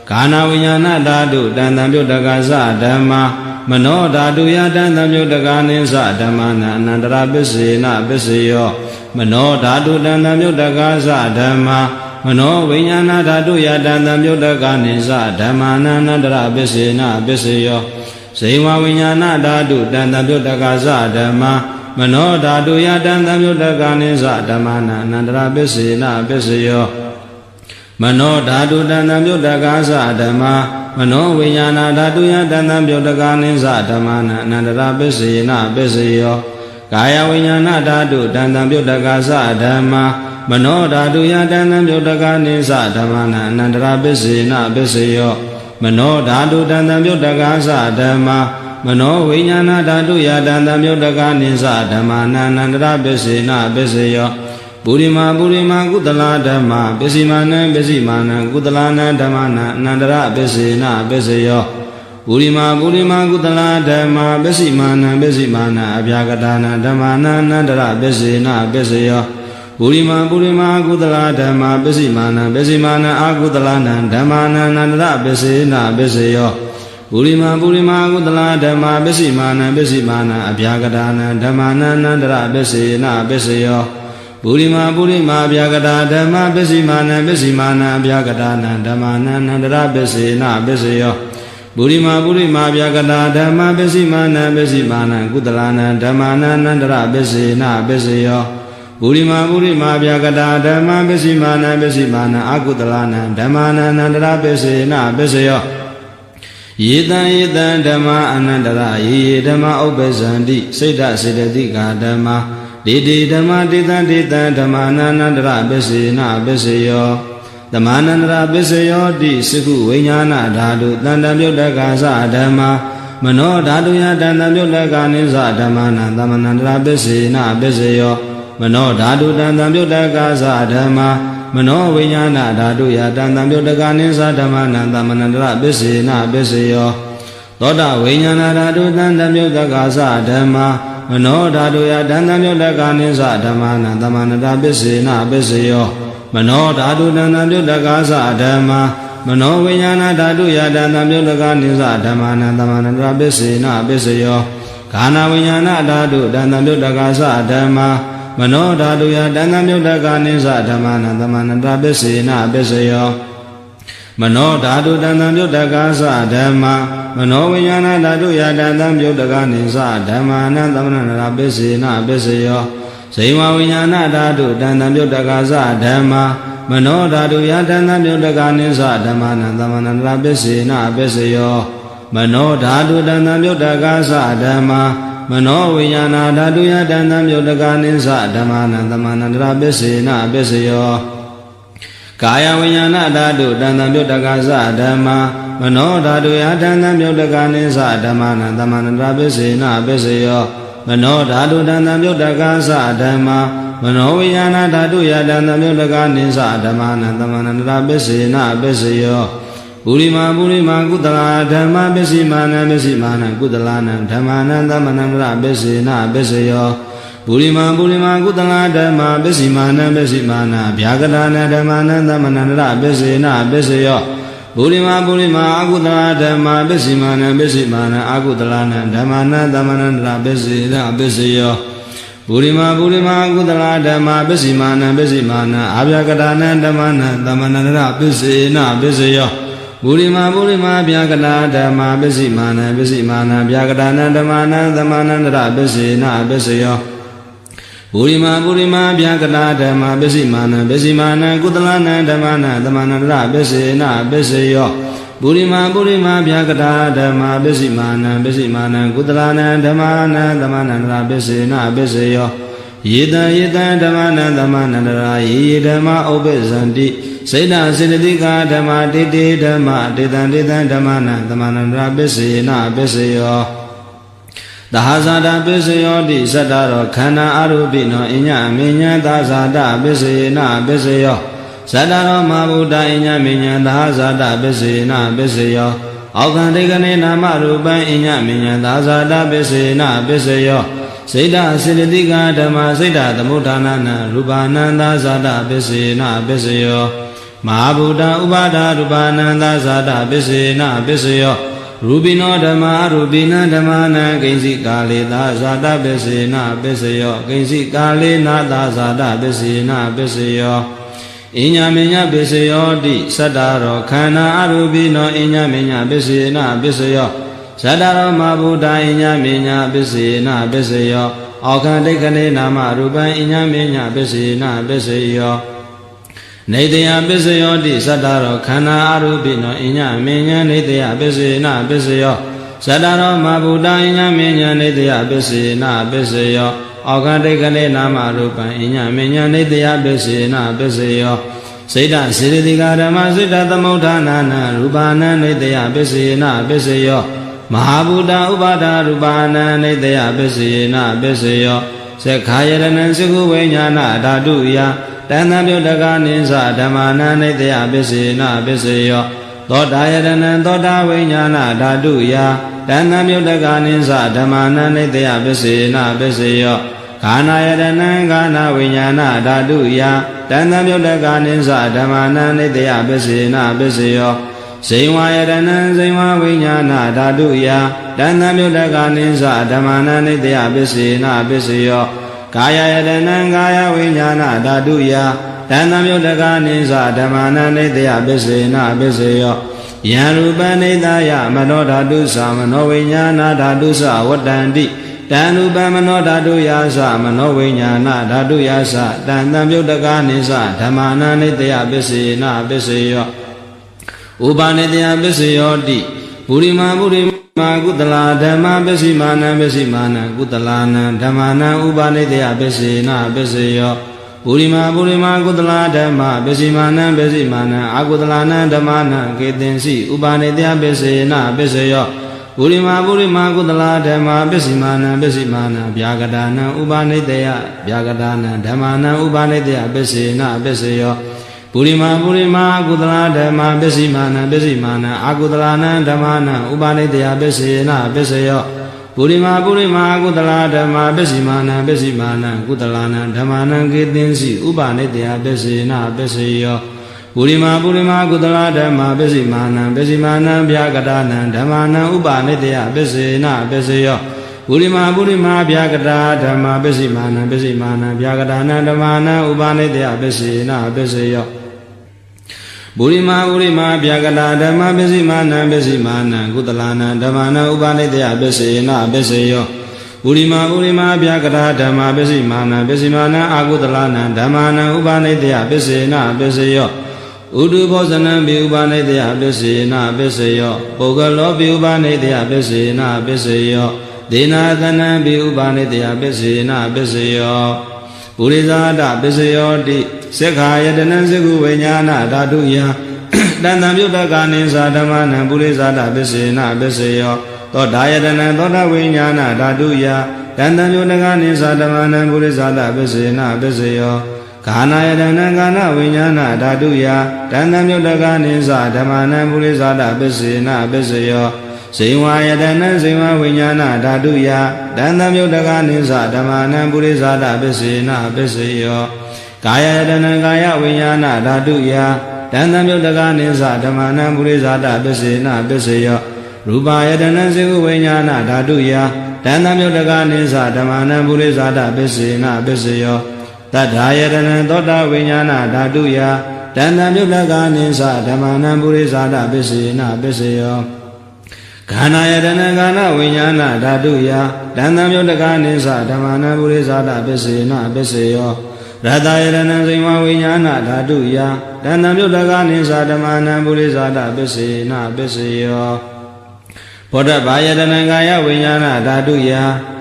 Kana Vinyana Dhatu Tantamyuta Kasa Dhamma Mano Dhatuya Tantamyuta Kanisa Dhamana Anandara Bisina Bisyo Mano Dhatu Tantamyuta Kasa Dhamma မနောဝိညာဏဓာတုယတံတံပြုတ်တကနိစ္စဓမ္မာနန္တရပစ္စေနပစ္စယောဇေဝဝိညာဏဓာတုတံတံပြုတ်တကသဓမ္မာမနောဓာတုယတံတံပြုတ်တကနိစ္စဓမ္မာနန္တရပစ္စေနပစ္စယောမနောဓာတုတံတံပြုတ်တကသဓမ္မာမနောဝိညာဏဓာတုယတံတံပြုတ်တကနိစ္စဓမ္မာနန္တရပစ္စေနပစ္စယောကာယဝိညာဏဓာတုတံတံပြုတ်တကသဓမ္မာမနောဓာတုယတံတံပြုတ်တကနိစ္စဓမ္မာနန္တရပစ္စေနပစ္စယောမနောဓာတုတံတံပြုတ်တကသဓမ္မာမနောဝိညာဏဓာတုယတံတံပြုတ်တကနိစ္စဓမ္မာနန္တရပစ္စေနပစ္စယောပုရိမာကုသလာဓမ္မာပစ္စည်းမာနံကုသလာနံဓမ္မာနန္တရပစ္စေနပစ္စယောပုရိမာကုသလာဓမ္မာပစ္စည်းမာနံအဗျာကတာနံဓမ္မာနန္တရပစ္စေနပစ္စယောပုရိမာကုသလာဓမ္မာပစ္စည်းမာနံအာကုသလာနံဓမ္မာနန္တရပစ္စေနပစ္စယောပုရိမာကုသလာဓမ္မာပစ္စည်းမာနံအဗျာကတာနံဓမ္မာနန္တရပစ္စေနပစ္စယောပုရိမာဗျာကတာဓမ္မာပစ္စည်းမာနံအဗျာကတာနံဓမ္မာနန္တရပစ္စေနပစ္စယောပုရိမာဗျာကတာဓမ္မာပစ္စည်းမာနံကုသလာနံဓမ္မာနန္တရပစ္စေနပစ္စယောပုရိမာဗျာကတာဓမ္မာပစ္စည်းမာနံအာကုသလာနံဓမ္မာနန္တရပစ္စေနပစ္စယောယေတံဓမ္မာအနန္တရယေဓမ္မာဥပ္ပဇန္တိစိတ်ဓစေတသိကာဓမ္မာဒေဓမ္မာဒေတံဓမ္မာနန္တရပစ္စေနပစ္စယောဓမ္မာနန္တရပစ္စယောတိစကုဝိညာဏဓာတုတံတံပြုတ်တကသဓမ္မာမနောဓာတုယတံတံပြုတ်တကနိစ္စဓမ္မာနန္တရပစ္စေနပစ္စယောမနောဓာတုတံတံပြုတ်တကသဓမ္မာမနောဝိညာဏဓာတုယတံတံပြုတ်တကနိစ္စဓမ္မာနန္တရပစ္စေနပစ္စယောသောတဝိညာဏဓာတုတံတံပြုတ်တကသဓမ္မာမနောဓာတုယတံတံပြုတ်တကနိစ္စဓမ္မာနန္တရပစ္စေနပစ္စယောမနောဓာတုတံတံပြုတ်တကသဓမ္မာမနောဝိညာဏဓာတုယတံတံပြုတ်တကနိစ္စဓမ္မာနန္တရပစ္စေနပစ္စယောခန္ဓာဝိညာဏဓာတုတံတံပြုတ်တကသဓမ္မာမနောဓာတုယတံတံပြုတ်တကနိစ္စဓမ္မာနန္တရပစ္စေနပစ္စယောမနောဓာတုတံတံပြုတ်တကသဓမ္မာမနောဝိညာဏဓာတုယတံတံပြုတ်တကနိစ္စဓမ္မာနန္တရပစ္စေနပစ္စယောဇေဝဝိညာဏဓာတုတံတံပြုတ်တကသဓမ္မာမနောဓာတုယတံတံပြုတ်တကနိစ္စဓမ္မာနန္တရပစ္စေနပစ္စယောမနောဓာတုတံတံပြုတ်တကသဓမ္မာမနောဝိညာဏဓာတုယတံတံပြုတ်တကနိစ္စဓမ္မာနန္တရပစ္စေနပစ္စယောကာယဝိညာဏဓာတုတံတံပြုတ်တကသဓမ္မာမနောဓာတုယတံတံပြုတ်တကနိစ္စဓမ္မာနန္တရပစ္စေနပစ္စယောမနောဓာတုတံတံပြုတ်တကသဓမ္မာမနောဝိညာဏဓာတုယတံတံပြုတ်တကနိစ္စဓမ္မာနန္တရပစ္စေနပစ္စယောပုရိမာကုသလာဓမ္မာပစ္စည်းမာနံကုသလာနံဓမ္မာနန္တရပစ္စေနပစ္စယောပုရိမာကုသလာဓမ္မာပစ္စည်းမာနံဗျာကတာနံဓမ္မာနန္တရပစ္စေနပစ္စယောပုရိမာအကုသလာဓမ္မာပစ္စည်းမာနံအာကုသလာနံဓမ္မာနန္တရပစ္စေနပစ္စယောပုရိမာအကုသလာဓမ္မာပစ္စည်းမာနံအာဗျာကတာနံဓမ္မာနန္တရပစ္စေနပစ္စယောပုရိမာဗျာကတာဓမ္မာပစ္စည်းမာနံဗျာကတာနံဓမ္မာနန္တရပစ္စေနပစ္စယောပုရိမာဗျာကတာဓမ္မာပစ္စည်းမာနံကုသလနံဓမ္မာနန္တရပစ္စေနပစ္စယောပုရိမာဗျာကတာဓမ္မာပစ္စည်းမာနံကုသလနံဓမ္မာနန္တရပစ္စေနပစ္စယောယေတံဓမ္မာနန္တရာယေဓမ္မာဥပ္ပဇန္တိစိတ်ဓစေတသိကာဓမ္မာတေဓမ္မာတေတံဓမ္မာနန္တရပစ္စေနပစ္စယောသဟဇာတပစ္စယောတိသတ္တရောခန္ဓာအရူပိနောအညမေညာသဇာတပစ္စေနပစ္စယောသတ္တရောမဗုဒ္ဓအညမေညာသဟဇာတပစ္စေနပစ္စယောအောက္ခန္တိကနေနာမရူပံအညမေညာသဇာတပစ္စေနပစ္စယောစိတ်ဓစေတသိကာဓမ္မာစိတ်ဓသမုဋ္ဌာနနရူပနန္တဇာတပစ္စေနပစ္စယောမဟာဗုဒ္ဓဥပါဒရူပနန္တဇာတပစ္စေနပစ္စယောရူပိနောဓမ္မာရူပိနံဓမ္မာနံကိဉ္စိကာလေသာဇာတပစ္စေနပစ္စယောကိဉ္စိကာလေနာသာဇာတပစ္စေနပစ္စယောယ ဣညာမေညာပစ္စယောတိသတ္တရောခန္ဓာအရူပိနောဣညာမေညာပစ္စေနပစ္စယောသတ္တရောမဗုဒ္ဓဣညာမေညာပစ္စေနပစ္စယောအောခန္တိခဏေနာမရူပံဣညာမေညာပစ္စေနပစ္စယောနေတယပစ္စယောတိသတ္တရောခန္ဓာအရူပိနောဣညာမေညာနေတယပစ္စေနပစ္စယောသတ္တရောမဗုဒ္ဓဣညာမေညာနေတယပစ္စေနပစ္စယောအောခန္တိခဏေနာမရူပံဣညာမေညာနေတယပစ္စေနပစ္စယောစေတစေရတိကဓမ္မစေတသမုဋ္ဌာနာနရူပနာနေတယပစ္စေနပစ္စယောမဟာဗုဒ္ဓဥပါဒရူပနာနေတယပစ္စေနပစ္စယောသက္ခာယရဏံသကုဝိညာဏဓာတုယတဏ္ဍမြုတ္တကနိသဓမ္မနာနေတယပစ္စေနပစ္စယောသောတာယရဏံသောတာဝိညာဏဓာတုယတဏ္ဍမြုတ္တကနိသဓမ္မနာနေတယပစ္စေနပစ္စယောခန္ဓာယရဏံခန္ဓာဝိညာဏဓာတုယတဏ္ဍမြုတ္တကနိသဓမ္မနာနေတယပစ္စေနပစ္စယောဇိဝယရဏံဇိဝဝိညာဏဓာတုယတဏ္ဍမြုတ္တကနိသဓမ္မနာနေတယပစ္စေနပစ္စယောကာယယရဏံကာယဝိညာဏဓာတုယတဏ္ဍမြုတ္တကနိသဓမ္မနာနေတယပစ္စေနပစ္စယောယံရူပနိတယမနောဓာတုသမနောဝိညာဏဓာတုသဝတ္တန္တိတံရူပမနောဓာတုယာသမနောဝိညာဏဓာတုယာသတန်တံမြုတ္တကနိသဓမ္မနာနိတယပစ္စေနပစ္စယောဥပါနိတယပစ္စယောတိပုရိမာပုရိမာကုတလာဓမ္မပစ္စည်းမာနံပစ္စည်းမာနံကုတလာနံဓမ္မနံဥပါနိတယပစ္စေနပစ္စယောပုရိမာပုရိမာကုတလာဓမ္မပစ္စည်းမာနံပစ္စည်းမာနံအကုတလာနံဓမ္မနံကေတင်စီဥပါနိတယပစ္စေနပစ္စယောပုရိမာပုရိမာကုတလာဓမ္မပစ္စည်းမာနံပစ္စည်းမာနံဗျာကတာနံဥပါနိတယဗျာကတာနံဓမ္မနံဥပါနိတယပစ္စေနပစ္စယောပုရိမာပုရိမာကုတလာဓမ္မပစ္စည်းမာနံပစ္စည်းမာနံအကုတလာနံဓမ္မနံဥပါနိတယပစ္စေနပစ္စယောပုရိမာပုရိမာကုတလာဓမ္မပစ္စည်းမာနံပစ္စည်းမာနံကုတလာနံဓမ္မနံကေတင်စီဥပါနိတယပစ္စေနပစ္စယောပုရိမာပုရိမာကုတလာဓမ္မပစ္စည်းမာနံပစ္စည်းမာနံဗျာကတာနံဓမ္မနံဥပါနိတယပစ္စေနပစ္စယောပုရိမာပုရိမာဗျာကတာဓမ္မပစ္စည်းမာနံပစ္စည်းမာနံဗျာကတာနံဓမ္မနံဥပါနိတယပစ္စေနပစ္စယောပုရိမာပုရိမာဗျာကတာဓမ္မပစ္စည်းမာနံပစ္စည်းမာနံကုတလာနံဓမ္မနံဥပါနိတယပစ္စေနပစ္စယောပုရိမာပုရိမာဗျာကတာဓမ္မပစ္စည်းမာနံပစ္စည်းမာနံအကုတလာနံဓမ္မနံဥပါနိတယပစ္စေနပစ္စယောဥဒုဘောဇနံပိဥပါနိတယပစ္စေနပစ္စယောပုဂ္ဂလောပိဥပါနိတယပစ္စေနပစ္စယောဒေနာသနံပိဥပါနိတယပစ္စေနပစ္စယောပုရိဇာတပစ္စယောတိသက္ခာယတနံသကုဝိညာဏဓာတုယတန်တံမြုတ္တကနိသဓမ္မနံပုရိဇာတပစ္စေနပစ္စယောသောတာယတနံသောတာဝိညာဏဓာတုယတန်တံမြုတ္တကနိသဓမ္မနံပုရိဇာတပစ္စေနပစ္စယောခန္ဓာယတနံခန္ဓာဝိညာဏဓာတုယတန်တံမြုတ္တကနိသဓမ္မနံပုရိဇာတပစ္စေနပစ္စယောဇိဝယတနံဇိဝဝိညာဏဓာတုယတန်တံမြုတ္တကနိသဓမ္မနံပုရိဇာတပစ္စေနပစ္စယောကာယယတနံကာယဝိညာဏဓာတုယတန်တံမြုတ္တကနိသဓမ္မနံပုရိဇာတပစ္စေနပစ္စယောရူပယတနံစေကုဝိညာဏဓာတုယတန်တံမြုတ္တကနိသဓမ္မနံပုရိဇာတပစ္စေနပစ္စယောတတ္ထာယတနံသောတာဝိညာဏဓာတုယတန်တံမြုတ္တကနိသဓမ္မနံပုရိဇာတပစ္စေနပစ္စယောခန္ဓာယတနံခန္ဓာဝိညာဏဓာတုယတန်တံမြုတ္တကနိသဓမ္မနံပုရိဇာတပစ္စေနပစ္စယောရတယတနံဇိဝဝိညာဏဓာတုယတန်တံမြုတ္တကနိသဓမ္မနံပုရိဇာတပစ္စေနပစ္စယောဘောဓဘာယတနံကာယဝိညာဏဓာတုယ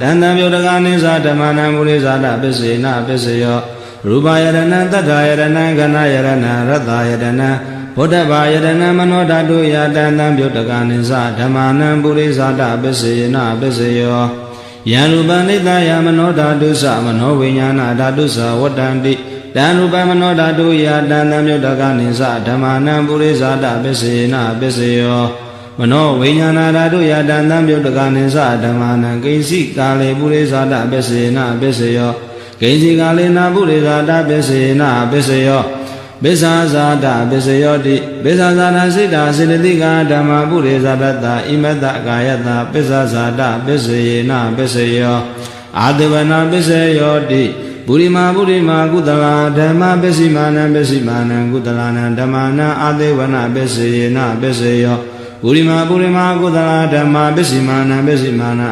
တန်တံမြုတ္တကနိသဓမ္မနံပုရိဇာတပစ္စေနပစ္စယောရူပယတနံတတ္ထာယတနံခန္ဓာယတနံရတယတနံဘောဓဘာယတနံမနောဓာတုယတန်တံမြုတ္တကနိသဓမ္မနံပုရိဇာတပစ္စေနပစ္စယောယံရူပနိတယမနောဓာတုသမနောဝိညာဏဓာတုသဝတ္တန္တိတံရူပမနောဓာတုယတန်တံမြုတ္တကနိသဓမ္မနံပုရိဇာတပစ္စေနပစ္စယောမနောဝိညာဏဓာတုယတန်တံမြုတ္တကနိသဓမ္မနံကိဉ္စီကာလေပုရိဇာတပစ္စေနပစ္စယောကိဉ္စီကာလေနာပုရိဇာတပစ္စေနပစ္စယောပစ္ဆာဇာတပစ္စယောတိပစ္ဆာဇာတစိတ္တာစေတသိကဓမ္မပုရိဇာတတဣမတ္တကာယတပစ္ဆာဇာတပစ္စေနပစ္စယောအာတဝနာပစ္စယောတိ ပုရိမာကုသလာဓမ္မပစ္စည်းမာနံကုသလာနံဓမ္မာနံအာသေဝနာပစ္စယေနပစ္စယောပုရိမာကုသလာဓမ္မပစ္စည်းမာနံ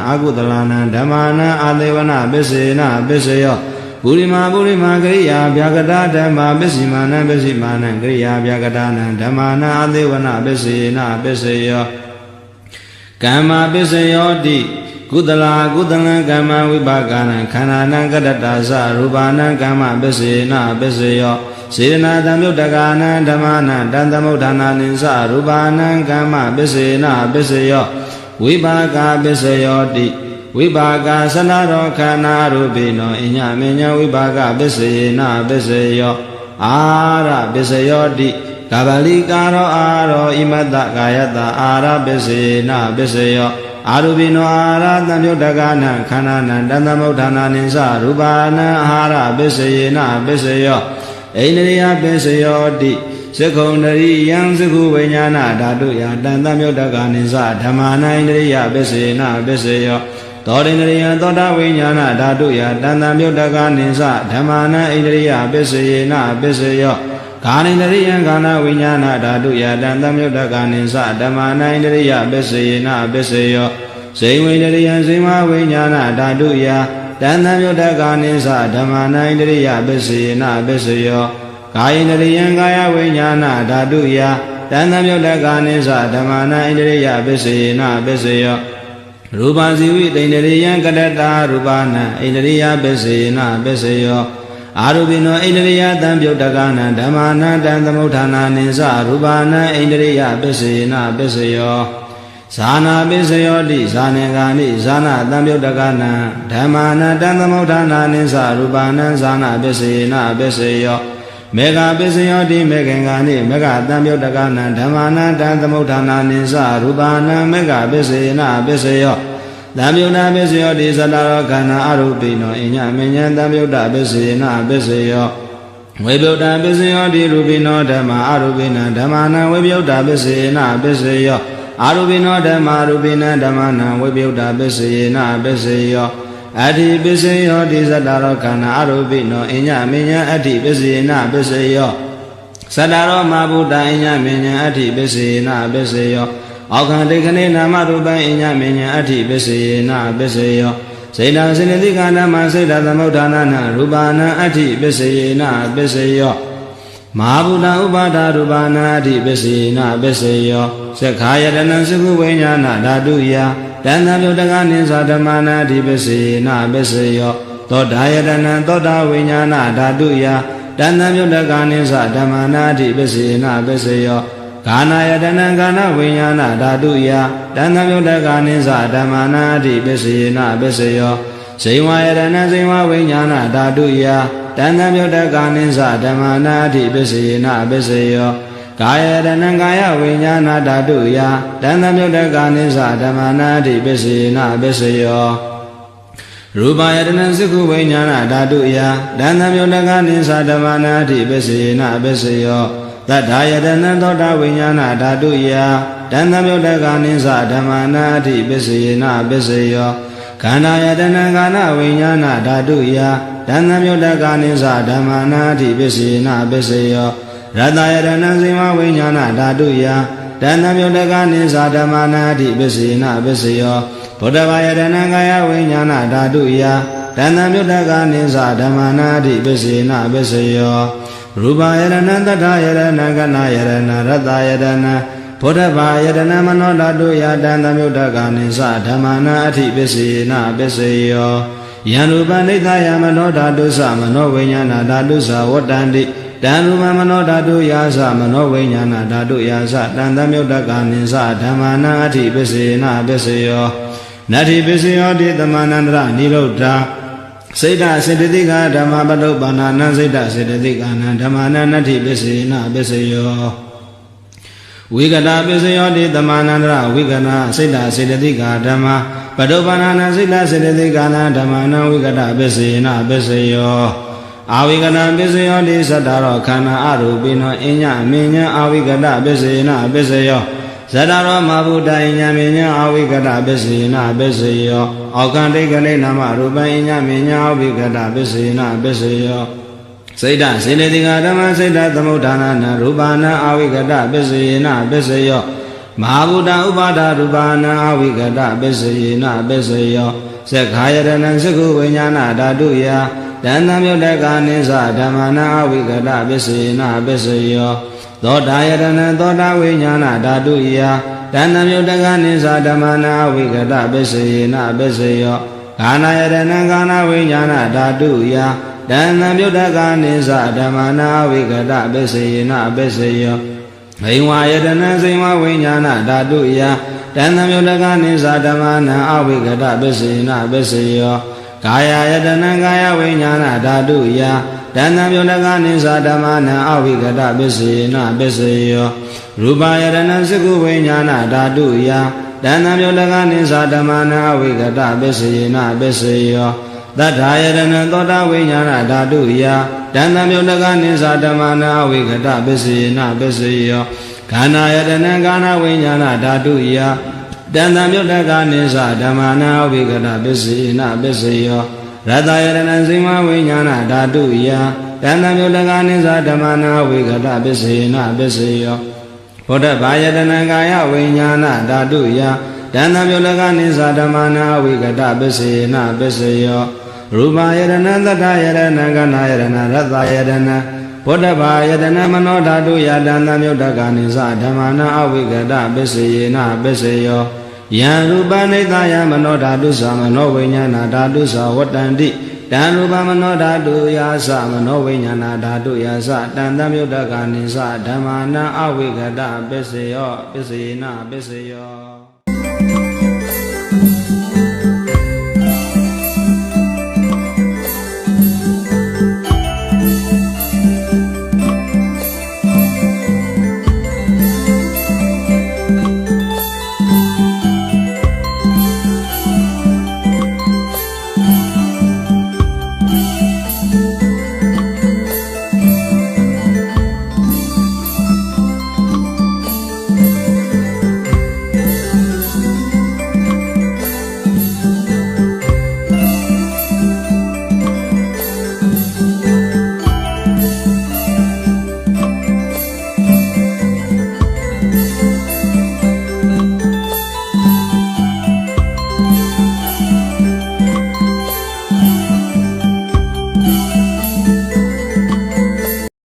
အာကုသလာနံဓမ္မာနံအာသေဝနာပစ္စယေနပစ္စယောပုရိမာကရိယာဗျာကတာဓမ္မပစ္စည်းမာနံကရိယာဗျာကတာနံဓမ္မာနံအာသေဝနာပစ္စယေနပစ္စယောကမ္မပစ္စယောတိကုသလကမ္မဝိပါကနံခန္ဓာနံကတ္တတာသရူပနံကမ္မပစ္စယေနပစ္စယောစေရနာသံယုတ်တကနံဓမ္မနံတန်သမုဋ္ဌာနာနိသရူပနံကမ္မပစ္စယေနပစ္စယောဝိပါကပစ္စယောတိဝိပါကသနာရောခန္ဓာရူပိနောအညမေညဝိပါကပစ္စယေနပစ္စယောအာရပစ္စယောတိကဗလိကာရောအာရောဣမတ္တကာယတအာရပစ္စယေနပစ္စယောအာရူပိနောအာရသံယုတ်တကနံခန္ဓာနံတန်သမုဋ္ဌာနာနိသရူပနံအာရပစ္စယေနပစ္စယောဣန္ဒရိယပစ္စယောတိသက္ခုံတရိယံသက္ခုဝိညာဏဓာတုယတန်သမယုတ်တကနိသဓမ္မာနဣန္ဒရိယပစ္စယေနပစ္စယောသောတိန္ဒရိယသောတာဝိညာဏဓာတုယတန်သမယုတ်တကနိသဓမ္မာနဣန္ဒရိယပစ္စယေနပစ္စယောခာနိန္ဒရိယခန္ဓာဝိညာဏဓာတုယတန်သမယုတ်တကနိသဓမ္မာနဣန္ဒရိယပစ္စယေနပစ္စယောဇိဝိန္ဒရိယဇိမဝိညာဏဓာတုယတန်သမယုတ်တကနိသဓမ္မာနဣန္ဒရိယပစ္စယေနပစ္စယောကာယိန္ဒရိယကာယဝိညာဏဓာတုယတန်သမယုတ်တကနိသဓမ္မာနဣန္ဒရိယပစ္စယေနပစ္စယောရူပဇီဝိတိန္ဒရိယကတ္တတာရူပနံဣန္ဒရိယပစ္စယေနပစ္စယောအာရူပိနောဣန္ဒရိယတံပြုတ်တကနံဓမ္မာနံတံသမုဋ္ဌာနာနိသရူပနံဣန္ဒရိယပစ္စယေနပစ္စယောဇာနာပစ္စယောတိဇာနေကာနိဇာနာတံပြုတ်တကနံဓမ္မာနံတံသမုဋ္ဌာနာနိသရူပနံဇာနာပစ္စယေနပစ္စယောမေဃပစ္စယောတိမေခင်္ဂာနိမေဃတံပြုတ်တကနံဓမ္မာနံတံသမုဋ္ဌာနာနိသရူပနံမေဃပစ္စယေနပစ္စယောတံပြုတ်နာပစ္စယောတိသတ္တရောခန္ဓာအရူပိနောအညမဉ္ဇံတံပြုတ်တပစ္စယေနပစ္စယောဝိပြုတ်တပစ္စယောတိရူပိနောဓမ္မာအရူပိနံဓမ္မာနံဝိပြုတ်တပစ္စယေနပစ္စယောအာရူပိနောဓမ္မာရူပိနံဓမ္မနံဝိပြုတ်တပစ္စယေနပစ္စယောအတ္တိပစ္စယောတိသတ္တရောခန္ဓာအရူပိနောအညမဉ္ဇံအတ္တိပစ္စယေနပစ္စယောသတ္တရောမဘုဒ္ဓအညမဉ္ဇံအတ္တိပစ္စယေနပစ္စယောအောက်ခံဒိဋ္ဌိနာမရူပံအညမဉ္ဇံအတ္တိပစ္စယေနပစ္စယောစေတစေနတိကနာမစေတသမုဋ္ဌာနာနရူပနာအတ္တိပစ္စယေနပစ္စယောမဟာဗုဒ္ဓဥပါဒရူပနာအတ္တိပစ္စယေနပစ္စယောသက္ခာယတနံသကုဝိညာဏဓာတုယတန်တံပြုတ်တကနိသဓမ္မာနာအတ္တိပစ္စယေနပစ္စယောသောတာယတနံသောတာဝိညာဏဓာတုယတန်တံပြုတ်တကနိသဓမ္မာနာအတ္တိပစ္စယေနပစ္စယောဂာနာယတနံဂာနဝိညာဏဓာတုယတန်တံပြုတ်တကနိသဓမ္မာနာအတ္တိပစ္စယေနပစ္စယောဇိဝယတနံဇိဝဝိညာဏဓာတုယတန်တံပြုတ်တကနိသဓမ္မာနာအတ္တိပစ္စယေနပစ္စယောကာယတနံကာယဝိညာဏဓာတုယတန်တံပြုတ်တကနိသဓမ္မာနာအတ္တိပစ္စယေနပစ္စယောရူပယတနံသက္ခုဝိညာဏဓာတုယတန်တံပြုတ်တကနိသဓမ္မာနာအတ္တိပစ္စယေနပစ္စယောသတ္ထာယတနံသောတာဝိညာဏဓာတုယတန်တံပြုတ်တကနိသဓမ္မာနာအတ္တိပစ္စယေနပစ္စယောခန္ဓာယတနံခန္ဓာဝိညာဏဓာတုယတန်တံပြုတ်တကနိသဓမ္မာနာအတ္တိပစ္စယေနပစ္စယောရတယတနံဇိမဝိညာဏဓာတုယတန်တံပြုတ်တကနိသဓမ္မာနာအတ္တိပစ္စယေနပစ္စယောဗုဒ္ဓဘာယတနံကာယဝိညာဏဓာတုယတန်တံပြုတ်တကနိသဓမ္မာနာအတ္တိပစ္စယေနပစ္စယောရူပယတနံတတ္ထာယတနံကနာယတနံရတယတနံဗုဒ္ဓဘာယတနံမနောဓာတုယတန်တံပြုတ်တကနိသဓမ္မာနာအတ္တိပစ္စယေနပစ္စယောယံရူပနိသယမနောဓာတုသမနောဝိညာဏဓာတုသဝတ္တန္တိတံရူပမနောဓာတုယာသမနောဝိညာဏဓာတုယာသတန်တံပြုတ်တကနိသဓမ္မာနာအတ္တိပစ္စယေနပစ္စယောနတ္ထိပစ္စယောတိသမန္တရနိရုဒ္ဓစေတစေတသိကဓမ္မပတုပ္ပန္နစေတစေတသိကနံဓမ္မာနနတ္ထိပစ္စယေနပစ္စယောဝိကတပစ္စယောတိသမန္တရဝိကနာစေတစေတသိကဓမ္မပတုပ္ပန္နစေတစေတသိကနံဓမ္မာနဝိကတပစ္စယေနပစ္စယောအာဝိကတပစ္စယောတိသတ္တရောခန္ဓာအရူပိနောအညမဉ္ဇံအာဝိကတပစ္စယေနပစ္စယော ဇဒရောမဘုဒ္ဓအိညာမေညာအဝိကတပစ္စေနပစ္စေယောအောက်ကံတိတ်ကလေးနာမရူပအိညာမေညာအဝိကတပစ္စေနပစ္စေယောစိတ်တစေတသိကဓမ္မစိတ်တသမုဋ္ဌာနာနရူပနာအဝိကတပစ္စေနပစ္စေယောမဟာဗုဒ္ဓဥပါဒရူပနာအဝိကတပစ္စေနပစ္စေယောသက္ခာယတနံသကုဝိညာဏဓာတုယတန်တံမြုတ်တကနိသဓမ္မနာအဝိကတပစ္စေနပစ္စေယောသောတာယတနံသောတာဝိညာဏဓာတုယတန်တံမြုတ်တကနိသဓမ္မနာအဝိကတပစ္စေနပစ္စေယောကာနာယတနံကာနာဝိညာဏဓာတုယတန်တံမြုတ်တကနိသဓမ္မနာအဝိကတပစ္စေနပစ္စေယောဟိဝါယတနံစိဝဝိညာဏဓာတုယတန်တံမြုတ်တကနိသဓမ္မနာအဝိကတပစ္စေနပစ္စေယောကာယယတနံကာယဝိညာဏဓာတုယတန်တံမြုတ်တကနိသဓမ္မနာအဝိကတပစ္စေနပစ္စေယောရူပယတနံသကုဝိညာဏဓာတုယတန်တံမြုတ်တကနိသဓမ္မနာအဝိကတပစ္စေနပစ္စေယောသတ္ထာယတနံသောတာဝိညာဏဓာတုယတန်တံမြုတ်တကနိသဓမ္မနာအဝိကတပစ္စေနပစ္စေယောခန္ဓာယတနံကာဏဝိညာဏဓာတုယတန်တံမြုတ်တကနိသဓမ္မနာအဝိကတပစ္စေနပစ္စေယောရတယတနံစိမဝိညာဏဓာတုယတန်တံမြုတ်တကနိသဓမ္မနာအဝိကတပစ္စေနပစ္စေယောဘုဒ္ဓဘာယတနံကာယဝိညာဏဓာတုယတန်တံမြုတ်တကနိသဓမ္မနာအဝိကတပစ္စေနပစ္စေယောရူပယတနံသတ္တယတနံကနာယတနံရတယတနံဘုဒ္ဓဘာယတနံမနောဓာတုယတန်တံမြုတ်တကနိသဓမ္မနာအဝိကတပစ္စေနပစ္စေယောယံရူပနိသယမနောဓာတုသမနောဝိညာဏဓာတုသဝတ္တန္တိတံရူပမနောဓာတုယာသမနောဝိညာဏဓာတုယာသတန်တံမြုတ်တကနိသဓမ္မနာအဝိကတပစ္စေယောပစ္စေနပစ္စေယော